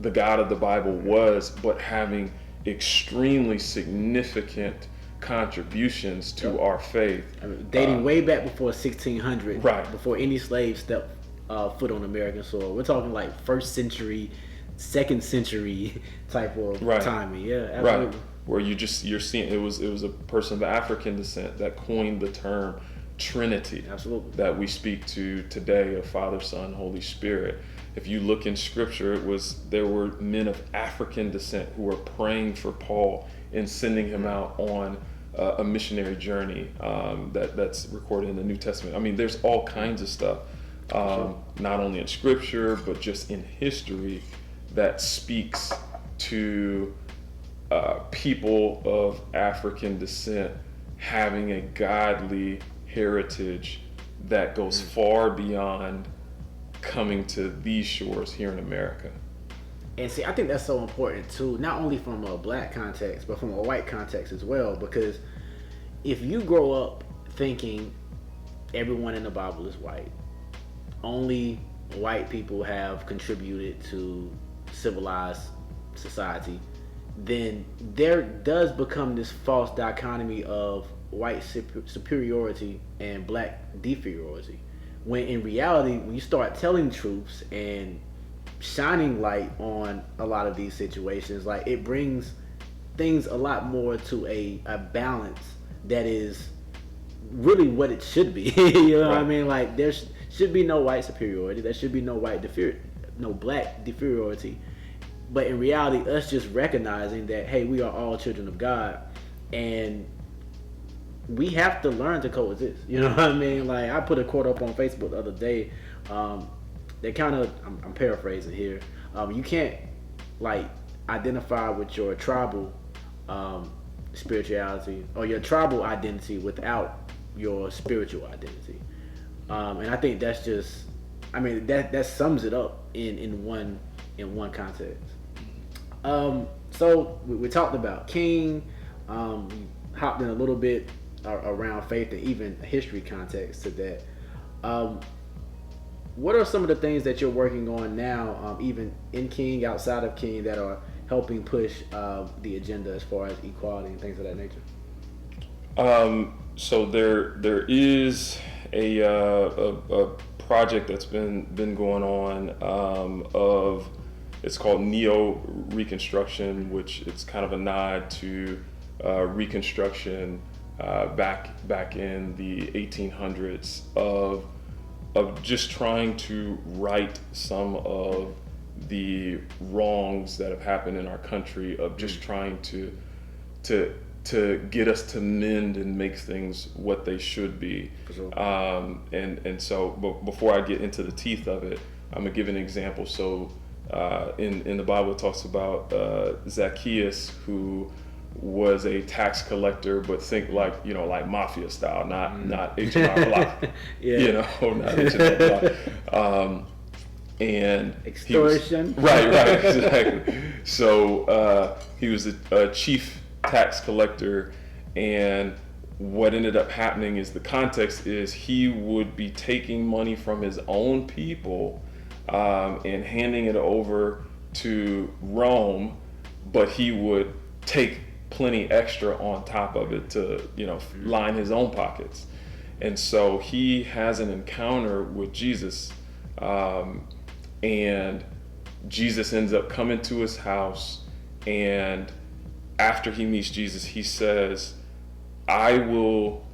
the God of the Bible was, but having extremely significant contributions to our faith. I mean, dating way back before 1600, right? Before any slave stepped foot on American soil. We're talking like first century, second century type of timing. Yeah, absolutely. Right. Where you're seeing it was a person of African descent that coined the term Trinity. Absolutely. That we speak to today, of Father, Son, Holy Spirit. If you look in Scripture, there were men of African descent who were praying for Paul in sending him out on a missionary journey that's recorded in the New Testament. I mean, there's all kinds of stuff, not only in scripture, but just in history that speaks to people of African descent having a godly heritage that goes far beyond coming to these shores here in America. And see, I think that's so important too, not only from a black context, but from a white context as well. Because if you grow up thinking everyone in the Bible is white, only white people have contributed to civilized society, then there does become this false dichotomy of white superiority and black deferiority. When in reality, when you start telling truths and shining light on a lot of these situations, like, it brings things a lot more to a balance that is really what it should be. You know what I mean? Like, there should be no white superiority, there should be no no black deferiority. But in reality, us just recognizing that, hey, we are all children of God, and we have to learn to coexist. You know what I mean? Like, I put a quote up on Facebook the other day. They kind of, I'm paraphrasing here. You can't, like, identify with your tribal spirituality or your tribal identity without your spiritual identity. And I think that's just, I mean, that sums it up in one context. So we talked about King, we hopped in a little bit around faith and even history context to that. What are some of the things that you're working on now, even in King, outside of King, that are helping push the agenda as far as equality and things of that nature? So there is a project that's been going on it's called Neo Reconstruction, which it's kind of a nod to Reconstruction back in the 1800s of just trying to right some of the wrongs that have happened in our country, of just trying to get us to mend and make things what they should be. Sure. And so, but before I get into the teeth of it, I'm gonna give an example. So in the Bible, it talks about Zacchaeus, who was a tax collector, but think like mafia style, not H&R Block, not H&R Block, and extortion. Right, exactly. So he was a chief tax collector, and what ended up happening is, the context is, he would be taking money from his own people and handing it over to Rome, but he would take plenty extra on top of it to line his own pockets. And so he has an encounter with Jesus, and Jesus ends up coming to his house, and after he meets Jesus, he says, I will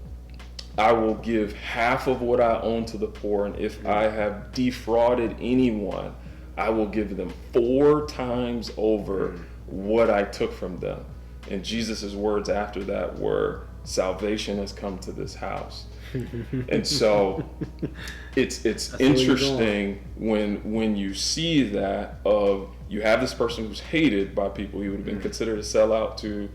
give half of what I own to the poor, and if I have defrauded anyone, I will give them 4 times over what I took from them. And Jesus' words after that were, salvation has come to this house. And so it's interesting when you see that, of you have this person who's hated by people. He would have been considered a sellout to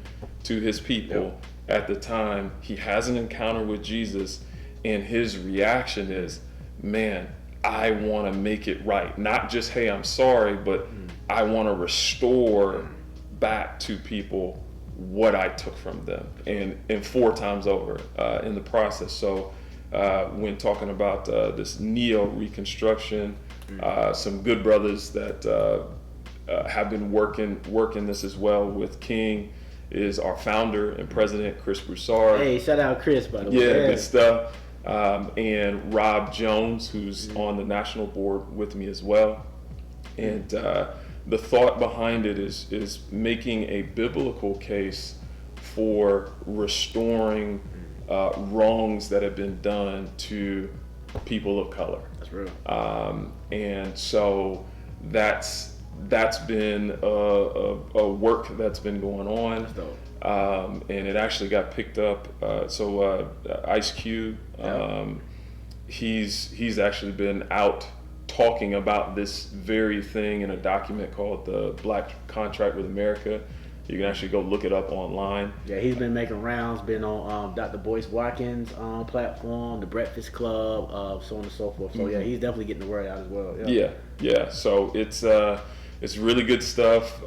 his people at the time. He has an encounter with Jesus, and his reaction is, man, I want to make it right. Not just, hey, I'm sorry, but I want to restore back to people what I took from them, and 4 times over in the process. So when talking about this Neo Reconstruction, some good brothers that have been working this as well with King is our founder and president, Chris Broussard. Hey, shout out Chris, by the way. Yeah, good stuff. And Rob Jones, who's on the national board with me as well. And the thought behind it is making a biblical case for restoring wrongs that have been done to people of color. That's real. And so that's been a work that's been going on. and it actually got picked up. Ice Cube, he's actually been out talking about this very thing in a document called the Black Contract with America. You can actually go look it up online. Yeah, he's been making rounds, been on Dr. Boyce Watkins' platform, The Breakfast Club, so on and so forth. So yeah, he's definitely getting the word out as well. Yeah. So it's really good stuff.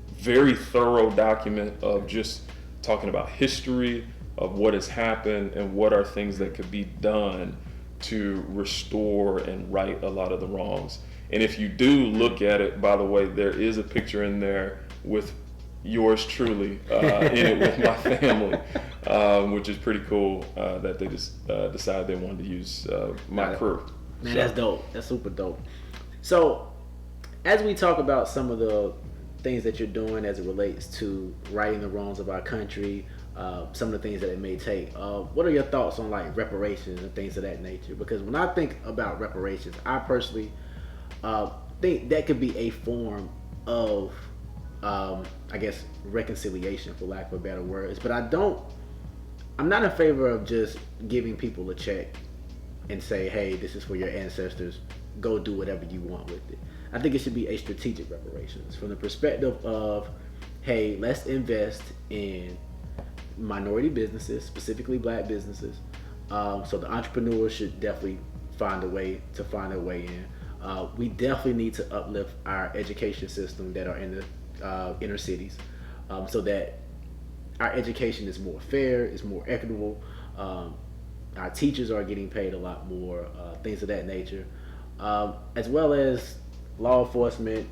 Very thorough document of just talking about history of what has happened and what are things that could be done to restore and right a lot of the wrongs. And if you do look at it, by the way, there is a picture in there with yours truly in it with my family, which is pretty cool that they just decided they wanted to use my crew. Man, that's dope. That's super dope. So, as we talk about some of the things that you're doing as it relates to righting the wrongs of our country, some of the things that it may take, what are your thoughts on like reparations and things of that nature? Because when I think about reparations, I personally think that could be a form of I guess reconciliation, for lack of a better words. But I'm not in favor of just giving people a check and say, hey, this is for your ancestors, go do whatever you want with it. I think it should be a strategic reparations from the perspective of, hey, let's invest in minority businesses, specifically black businesses. So the entrepreneurs should definitely find their way in. We definitely need to uplift our education system that are in the inner cities, so that our education is more fair, is more equitable. Our teachers are getting paid a lot more, things of that nature, as well as law enforcement,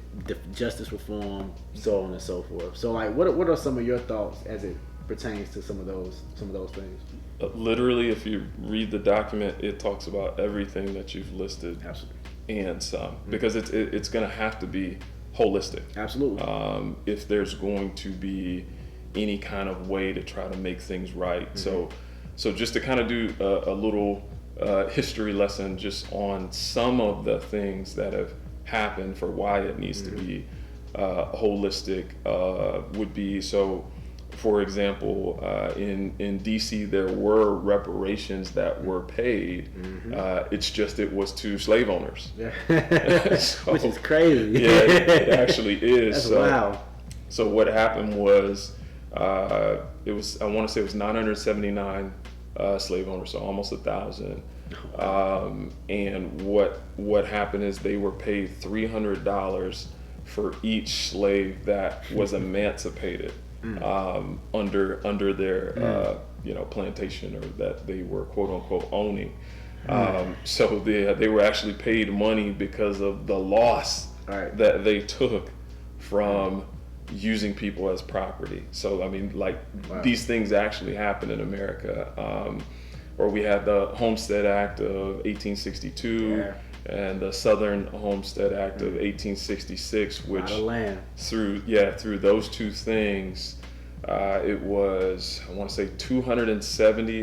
justice reform, so on and so forth. So, like, what are some of your thoughts as it pertains to some of those things? Literally, if you read the document, it talks about everything that you've listed. Absolutely. And some, because it's going to have to be holistic. Absolutely. If there's going to be any kind of way to try to make things right. So just to kind of do a little history lesson just on some of the things that have happened for why it needs to be holistic would be, so for example, in DC there were reparations that were paid. It's just it was to slave owners. So, which is crazy. Yeah, it actually is. That's wow. So what happened was it was, I want to say it was 979 slave owners, so almost 1,000. And what happened is they were paid $300 for each slave that was emancipated under their plantation, or that they were quote unquote owning. So they were actually paid money because of the loss that they took from using people as property. So I mean, like, these things actually happen in America. Or we had the Homestead Act of 1862 and the Southern Homestead Act of 1866, which through those two things, it was, I want to say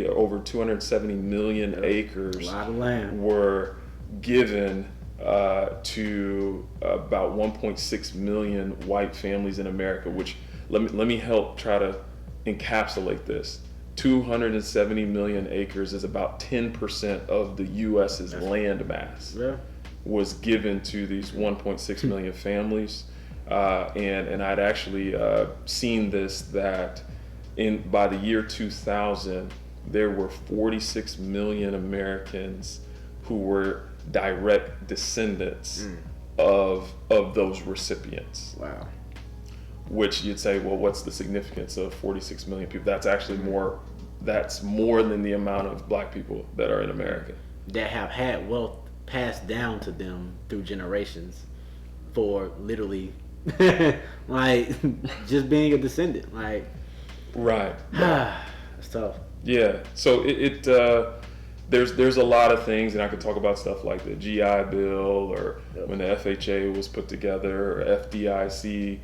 over 270 million acres were given to about 1.6 million white families in America, which let me help try to encapsulate this. 270 million acres is about 10% of the U.S.'s land mass was given to these 1.6 million families. And I'd actually seen this, that by the year 2000, there were 46 million Americans who were direct descendants of those recipients. Wow. Which you'd say, well, what's the significance of 46 million people? That's actually more than the amount of black people that are in America. That have had wealth passed down to them through generations for literally like just being a descendant. Like, right. It's tough. Yeah. So there's a lot of things, and I could talk about stuff like the GI Bill, or when the FHA was put together, or FDIC,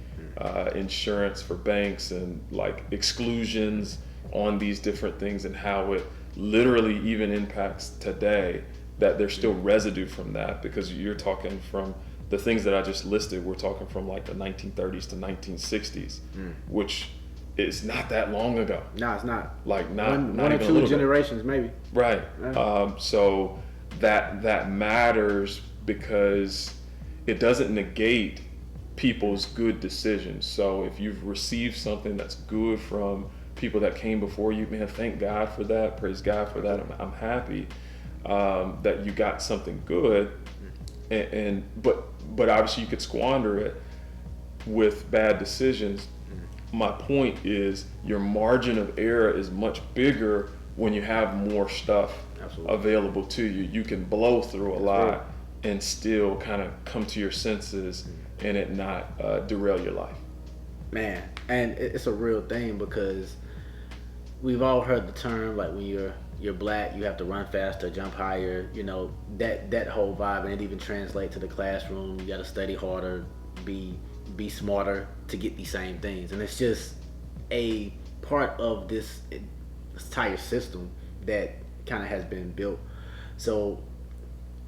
insurance for banks, and like exclusions on these different things, and how it literally even impacts today, that there's still residue from that, because you're talking from the things that I just listed, we're talking from like the 1930s to 1960s, which it's not that long ago. No, it's not. Like not One or even a two little generations, maybe. Right. Yeah. So that matters because it doesn't negate people's good decisions. So if you've received something that's good from people that came before you, man, thank God for that. Praise God for that. I'm happy that you got something good, but obviously you could squander it with bad decisions. My point is your margin of error is much bigger when you have more stuff Absolutely. available to you. You can blow through a lot and still kind of come to your senses and it not derail your life. Man, and it's a real thing because we've all heard the term like when you're black, you have to run faster, jump higher, that whole vibe, and it even translates to the classroom. You got to study harder, be smarter to get these same things, and it's just a part of this entire system that kind of has been built. So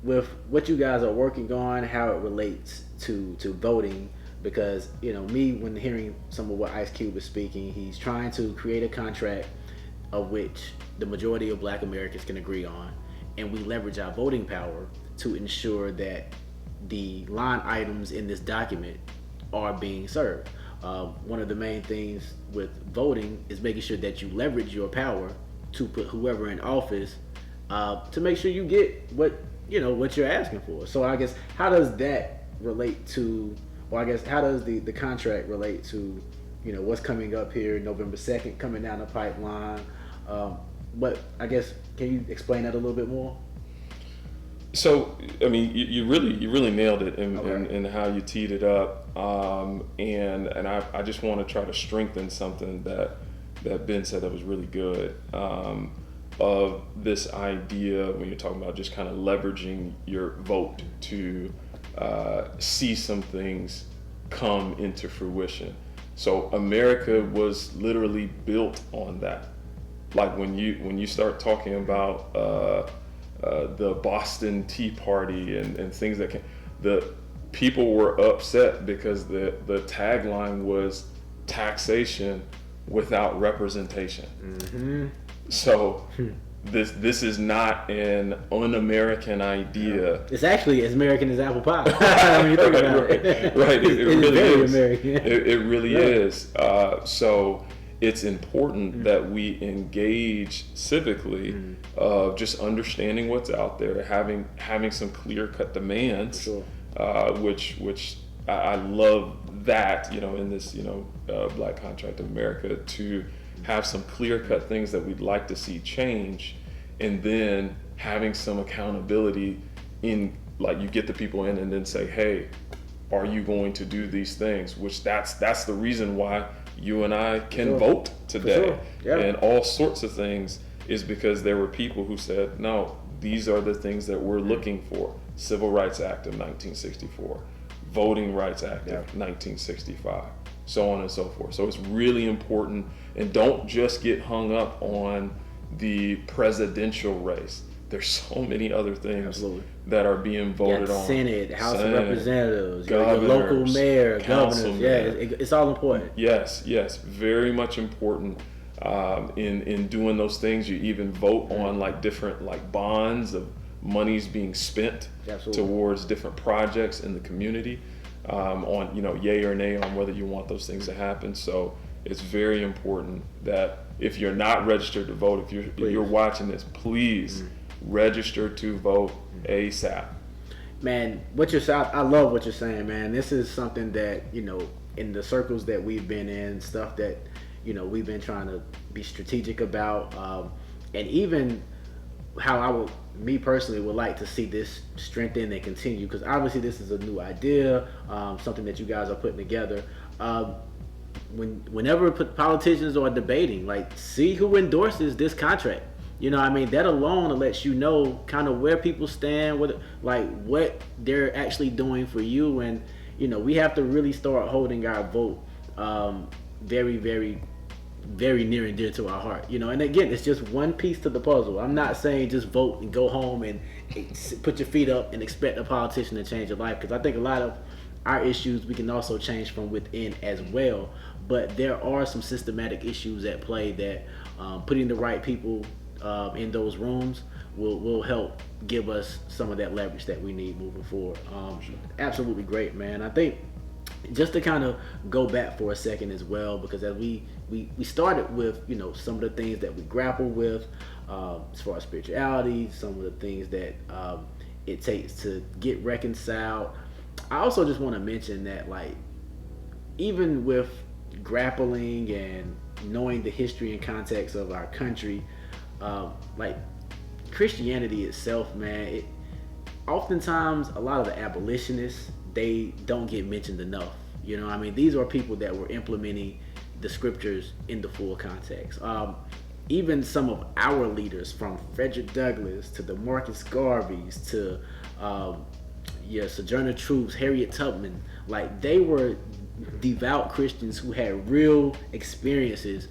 with what you guys are working on, how it relates to voting, because me, when hearing some of what Ice Cube is speaking, he's trying to create a contract of which the majority of black Americans can agree on, and we leverage our voting power to ensure that the line items in this document are being served. One of the main things with voting is making sure that you leverage your power to put whoever in office to make sure you get what you're asking for. So I guess how does that relate to, or I guess how does the contract relate to what's coming up here November 2nd coming down the pipeline? But I guess, can you explain that a little bit more? So, I mean, you really nailed it in, Okay. in how you teed it up, and I just want to try to strengthen something that Ben said that was really good, of this idea when you're talking about just kind of leveraging your vote to see some things come into fruition. So America was literally built on that. Like when you start talking about the Boston Tea Party and things the people were upset because the tagline was taxation without representation. Mm-hmm. So this is not an un-American idea. It's actually as American as apple pie. When you think about it. Right. It It's really very is. American. It really Right. is. So it's important that we engage civically of just understanding what's out there, having some clear-cut demands, Sure. which I love that, in this, Black Contract of America, to have some clear-cut things that we'd like to see change, and then having some accountability in, like, you get the people in and then say, hey, are you going to do these things? Which that's the reason why you and I can Sure. vote today. Sure. Yeah. And all sorts of things is because there were people who said, no, these are the things that we're looking for. Civil Rights Act of 1964, Voting Rights Act of 1965, so on and so forth. So it's really important, and don't just get hung up on the presidential race. There's so many other things Absolutely. that are being voted on. Senate, House of Representatives, your governors, local mayor, governors. councilmen. Yeah, it's all important. Yes, very much important. In doing those things, you even vote on like different like bonds of monies being spent Absolutely. towards different projects in the community, on yay or nay on whether you want those things to happen. So it's very important that if you're not registered to vote, if you're watching this, please register to vote ASAP. Man, I love what you're saying, man. This is something that, in the circles that we've been in, stuff that, we've been trying to be strategic about, and even how me personally would like to see this strengthen and continue, because obviously this is a new idea, something that you guys are putting together. Whenever politicians are debating, like, see who endorses this contract. That alone lets you know kind of where people stand, what they're actually doing for you. And, we have to really start holding our vote very, very, very near and dear to our heart. And again, it's just one piece to the puzzle. I'm not saying just vote and go home and put your feet up and expect a politician to change your life, because I think a lot of our issues, we can also change from within as well. But there are some systematic issues at play that putting the right people in those rooms will help give us some of that leverage that we need moving forward. Absolutely great, man. I think just to kind of go back for a second as well, because as we started with, you know, some of the things that we grapple with as far as spirituality, some of the things that it takes to get reconciled. I also just want to mention that, like, even with grappling and knowing the history and context of our country, like Christianity itself, man, oftentimes a lot of the abolitionists, they don't get mentioned enough. You know, I mean, these are people that were implementing the scriptures in the full context. Even some of our leaders, from Frederick Douglass to the Marcus Garveys to Sojourner Truth, Harriet Tubman, like, they were devout Christians who had real experiences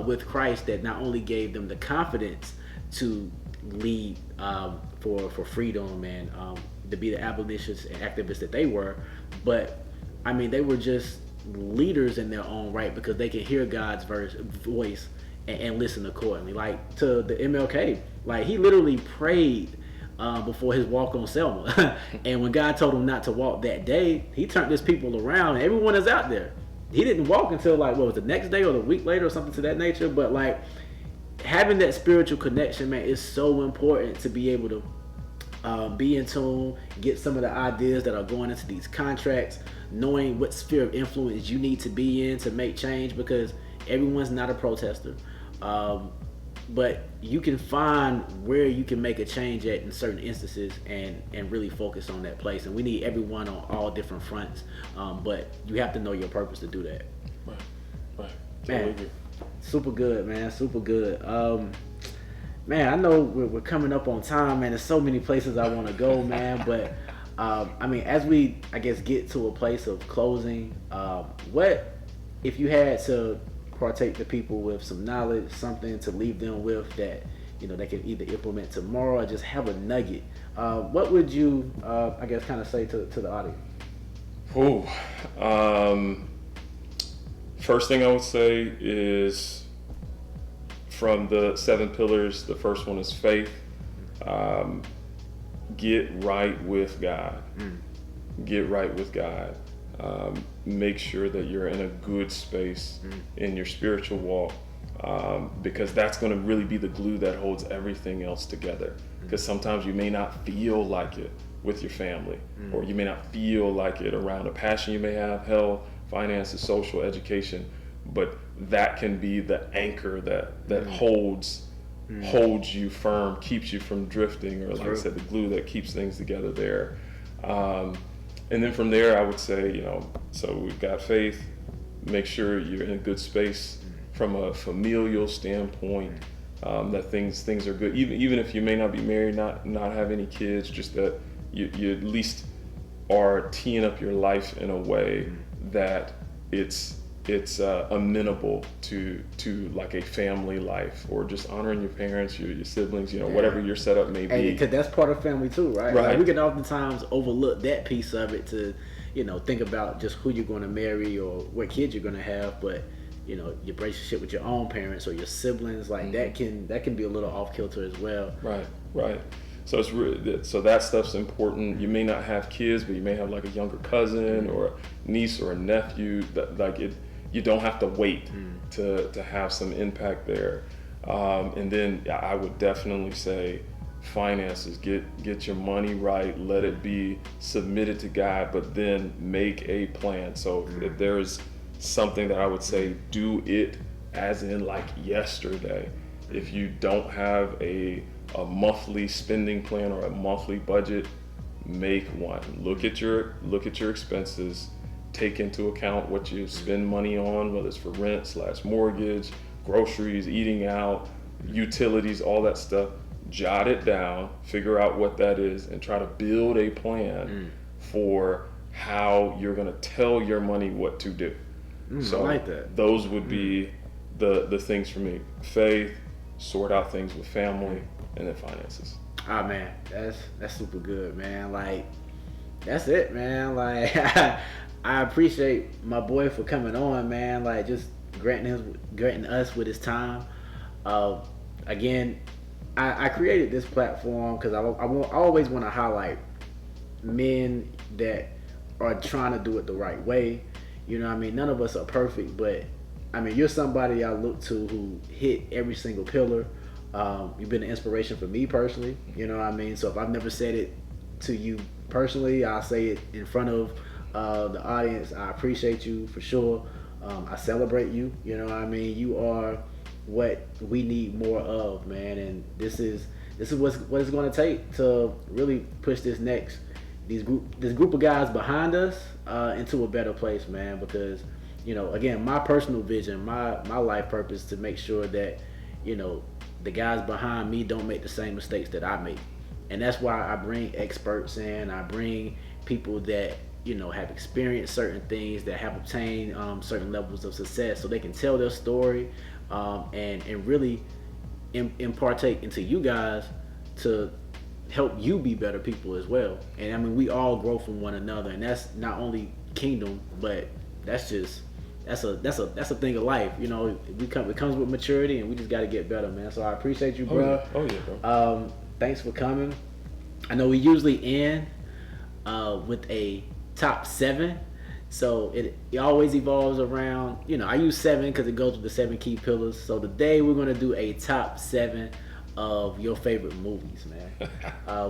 with Christ that not only gave them the confidence to lead for freedom and to be the abolitionists and activists that they were, but I mean, they were just leaders in their own right because they could hear God's voice and listen accordingly. Like, to the MLK, like, he literally prayed before his walk on Selma. And when God told him not to walk that day, he turned his people around, and everyone is out there. He didn't walk until, like, what was the next day or the week later or something to that nature. But, like, having that spiritual connection, man, is so important to be able to be in tune, get some of the ideas that are going into these contracts, knowing what sphere of influence you need to be in to make change, because everyone's not a protester. But you can find where you can make a change at in certain instances and really focus on that place. And we need everyone on all different fronts. But you have to know your purpose to do that. Right. Man, super good, man. Super good. Man, I know we're coming up on time, man. There's so many places I want to go, man. But I mean, as we, I guess, get to a place of closing, what if you had to partake the people with some knowledge, something to leave them with that, you know, they can either implement tomorrow or just have a nugget? What would you, I guess, kind of say to the audience? First thing I would say is, from the 7 pillars, the first one is faith. Get right with God. Get right with God. Make sure that you're in a good space in your spiritual walk, because that's going to really be the glue that holds everything else together. Because sometimes you may not feel like it with your family, or you may not feel like it around a passion you may have, health, finances, social, education, but that can be the anchor that holds you firm, keeps you from drifting, or, like I said, the glue that keeps things together there. And then from there, I would say, you know, so we've got faith. Make sure you're in a good space from a familial standpoint, that things are good. Even if you may not be married, not have any kids, just that you at least are teeing up your life in a way that it's amenable to like a family life, or just honoring your parents, your siblings, you know, whatever your setup may be. Because that's part of family too, right? Right. Like, we can oftentimes overlook that piece of it to, you know, think about just who you're going to marry or what kids you're going to have, but, you know, your relationship with your own parents or your siblings, like, that can be a little off kilter as well. Right. So it's really, so that stuff's important. You may not have kids, but you may have like a younger cousin or a niece or a nephew that, like, you don't have to wait to have some impact there. And then I would definitely say finances, get your money right, let it be submitted to God, but then make a plan. So if there's something that I would say, do it as in like yesterday. If you don't have a monthly spending plan or a monthly budget, make one. Look at your expenses. Take into account what you spend money on, whether it's for rent / mortgage, groceries, eating out, utilities, all that stuff. Jot it down, figure out what that is, and try to build a plan for how you're going to tell your money what to do. So I like that. Those would be the things for me. Faith, sort out things with family, and then finances. Ah, man, that's super good, man. Like, That's it, man. Like, I appreciate my boy for coming on, man. Like, just granting us with his time. Again, I created this platform because I always want to highlight men that are trying to do it the right way. You know what I mean? None of us are perfect, but I mean, you're somebody I look to who hit every single pillar. You've been an inspiration for me personally. You know what I mean? So if I've never said it to you personally, I'll say it in front of the audience. I appreciate you for sure. I celebrate you. You know what I mean? You are what we need more of, man. And this is what it's going to take to really push this group of guys behind us into a better place, man. Because, you know, again, my personal vision, my life purpose, to make sure that, you know, the guys behind me don't make the same mistakes that I make. And that's why I bring experts in. I bring people that, you know, have experienced certain things, that have obtained certain levels of success, so they can tell their story and really impartake into you guys to help you be better people as well. And I mean, we all grow from one another, and that's not only kingdom, but that's a thing of life. You know, it comes with maturity, and we just got to get better, man. So I appreciate you, bro. Oh yeah, bro. Thanks for coming. I know we usually end with a top 7, so it always evolves around, you know, I use 7 because it goes with the 7 key pillars. So today we're gonna do a top 7 of your favorite movies, man.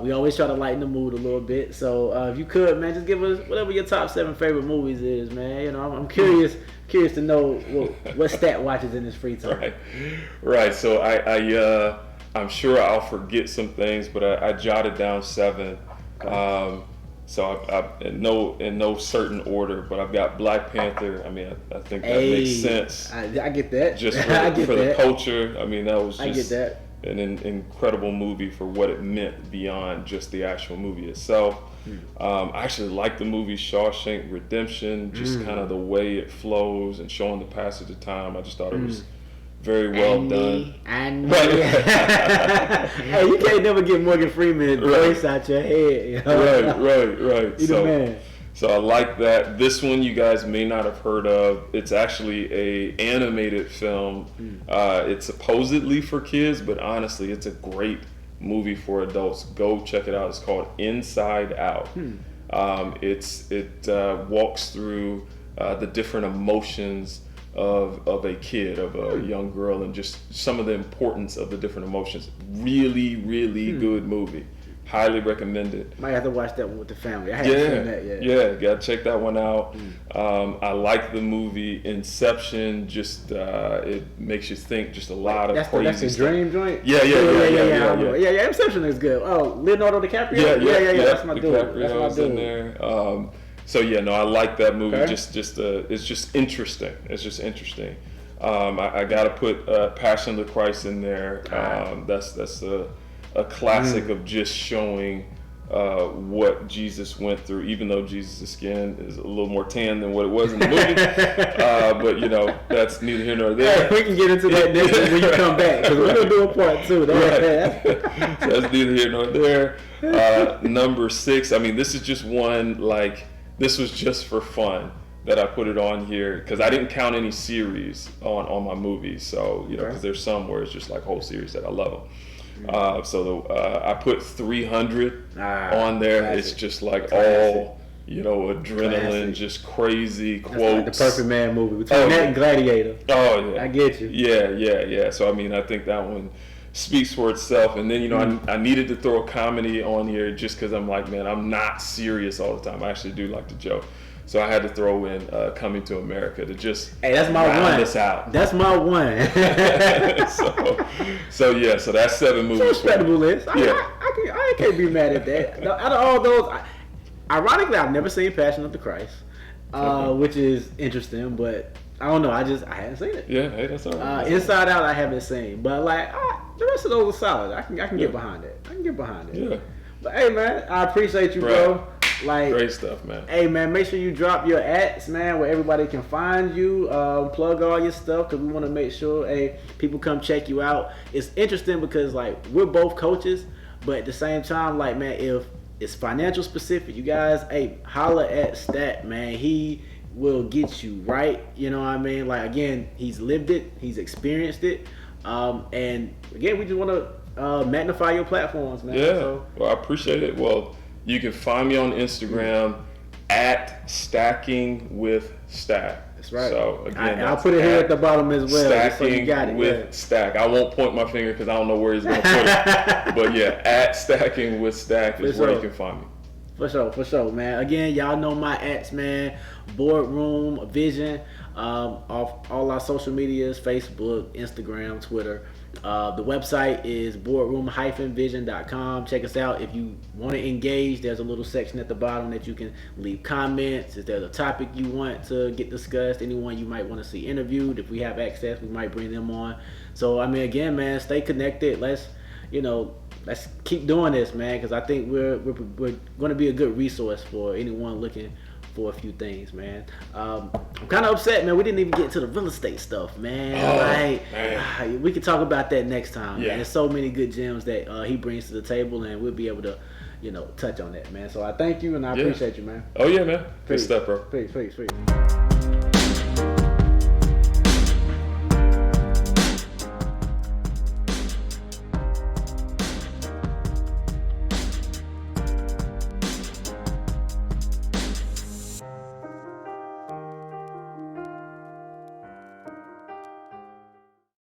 We always try to lighten the mood a little bit, so if you could, man, just give us whatever your top 7 favorite movies is, man. You know, I'm curious to know what Stat watches in his free time. Right. So I'm sure I'll forget some things, but I jotted down 7. Okay. So I in no certain order, but I've got Black Panther. I mean, I think that makes sense. I get that. Just for the culture. I mean, that was just I get that. An incredible movie for what it meant beyond just the actual movie itself. I actually like the movie Shawshank Redemption, just kind of the way it flows and showing the passage of time. I just thought it was very well done. Hey, you can't never get Morgan Freeman's voice out your head. You know? Right. You the man. So I like that. This one you guys may not have heard of. It's actually a animated film. It's supposedly for kids, but honestly, it's a great movie for adults. Go check it out. It's called Inside Out. It walks through the different emotions of a kid, of a young girl, and just some of the importance of the different emotions. Really good movie. Highly recommended. Might have to watch that one with the family. I haven't seen that yet. Yeah, gotta check that one out. I like the movie Inception. Just it makes you think just a lot of crazy stuff. That's the dream joint? Yeah. Inception is good. Oh, Leonardo DiCaprio? Yeah. That's my dude. That's my dude. In there. So yeah, no, I like that movie. Okay. It's just interesting. It's just interesting. I gotta put Passion of the Christ in there. That's a classic of just showing what Jesus went through, even though Jesus' skin is a little more tan than what it was in the movie. But you know, that's neither here nor there. We can get into that next when you come back, because we're gonna do a part 2. So that's neither here nor there. Number 6. I mean, this is just one, like, this was just for fun that I put it on here, because I didn't count any series on my movies. So, you know, because there's some where it's just like whole series that I love them. I put 300 on there. Classic. It's just like all, you know, adrenaline, just crazy quotes. That's like the Perfect Man movie between that and Gladiator. Oh yeah, I get you. Yeah. So I mean, I think that one speaks for itself. And then, you know, I needed to throw a comedy on here just because I'm like, man, I'm not serious all the time. I actually do like to joke. So I had to throw in Coming to America to just that's my round this out. That's my one. so that's 7 movies. It's a respectable list. I can't be mad at that. Out of all those, ironically, I've never seen Passion of the Christ, which is interesting, but I don't know. I hadn't seen it. Yeah, hey, that's all right. Inside Out, I haven't seen, but like the rest of those are solid. I can get behind it. Yeah. But hey, man, I appreciate you, bro. Like, great stuff, man. Hey, man, make sure you drop your @, man, where everybody can find you. Plug all your stuff, because we want to make sure, people come check you out. It's interesting because, like, we're both coaches, but at the same time, like, man, if it's financial specific. You guys, hey, holla at Stat, man. He will get you right. You know what I mean? Like, again, he's lived it, he's experienced it. And again, we just want to magnify your platforms, man. Yeah. So, well, I appreciate it. Well, you can find me on Instagram at Stacking with Stack. that's right. So again, I'll put it here at the bottom as well. Stacking so you got it, with Stack. I won't point my finger because I don't know where he's going to put it. But yeah, at Stacking with Stack is where you can find me. For sure, man. Again, y'all know my ats, man. Boardroom Vision. Off all our social medias, Facebook, Instagram, Twitter. The website is boardroom-vision.com. Check us out. If you want to engage, there's a little section at the bottom that you can leave comments. If there's a topic you want to get discussed, anyone you might want to see interviewed, if we have access, we might bring them on. So, I mean, again, man, stay connected. Let's keep doing this, man, because I think we're going to be a good resource for anyone looking for a few things, man. I'm kind of upset, man. We didn't even get to the real estate stuff, man. Man. We can talk about that next time. Yeah. Man. There's so many good gems that he brings to the table, and we'll be able to, touch on that, man. So I thank you, and I appreciate you, man. Oh, yeah, man. Good stuff, bro. Peace.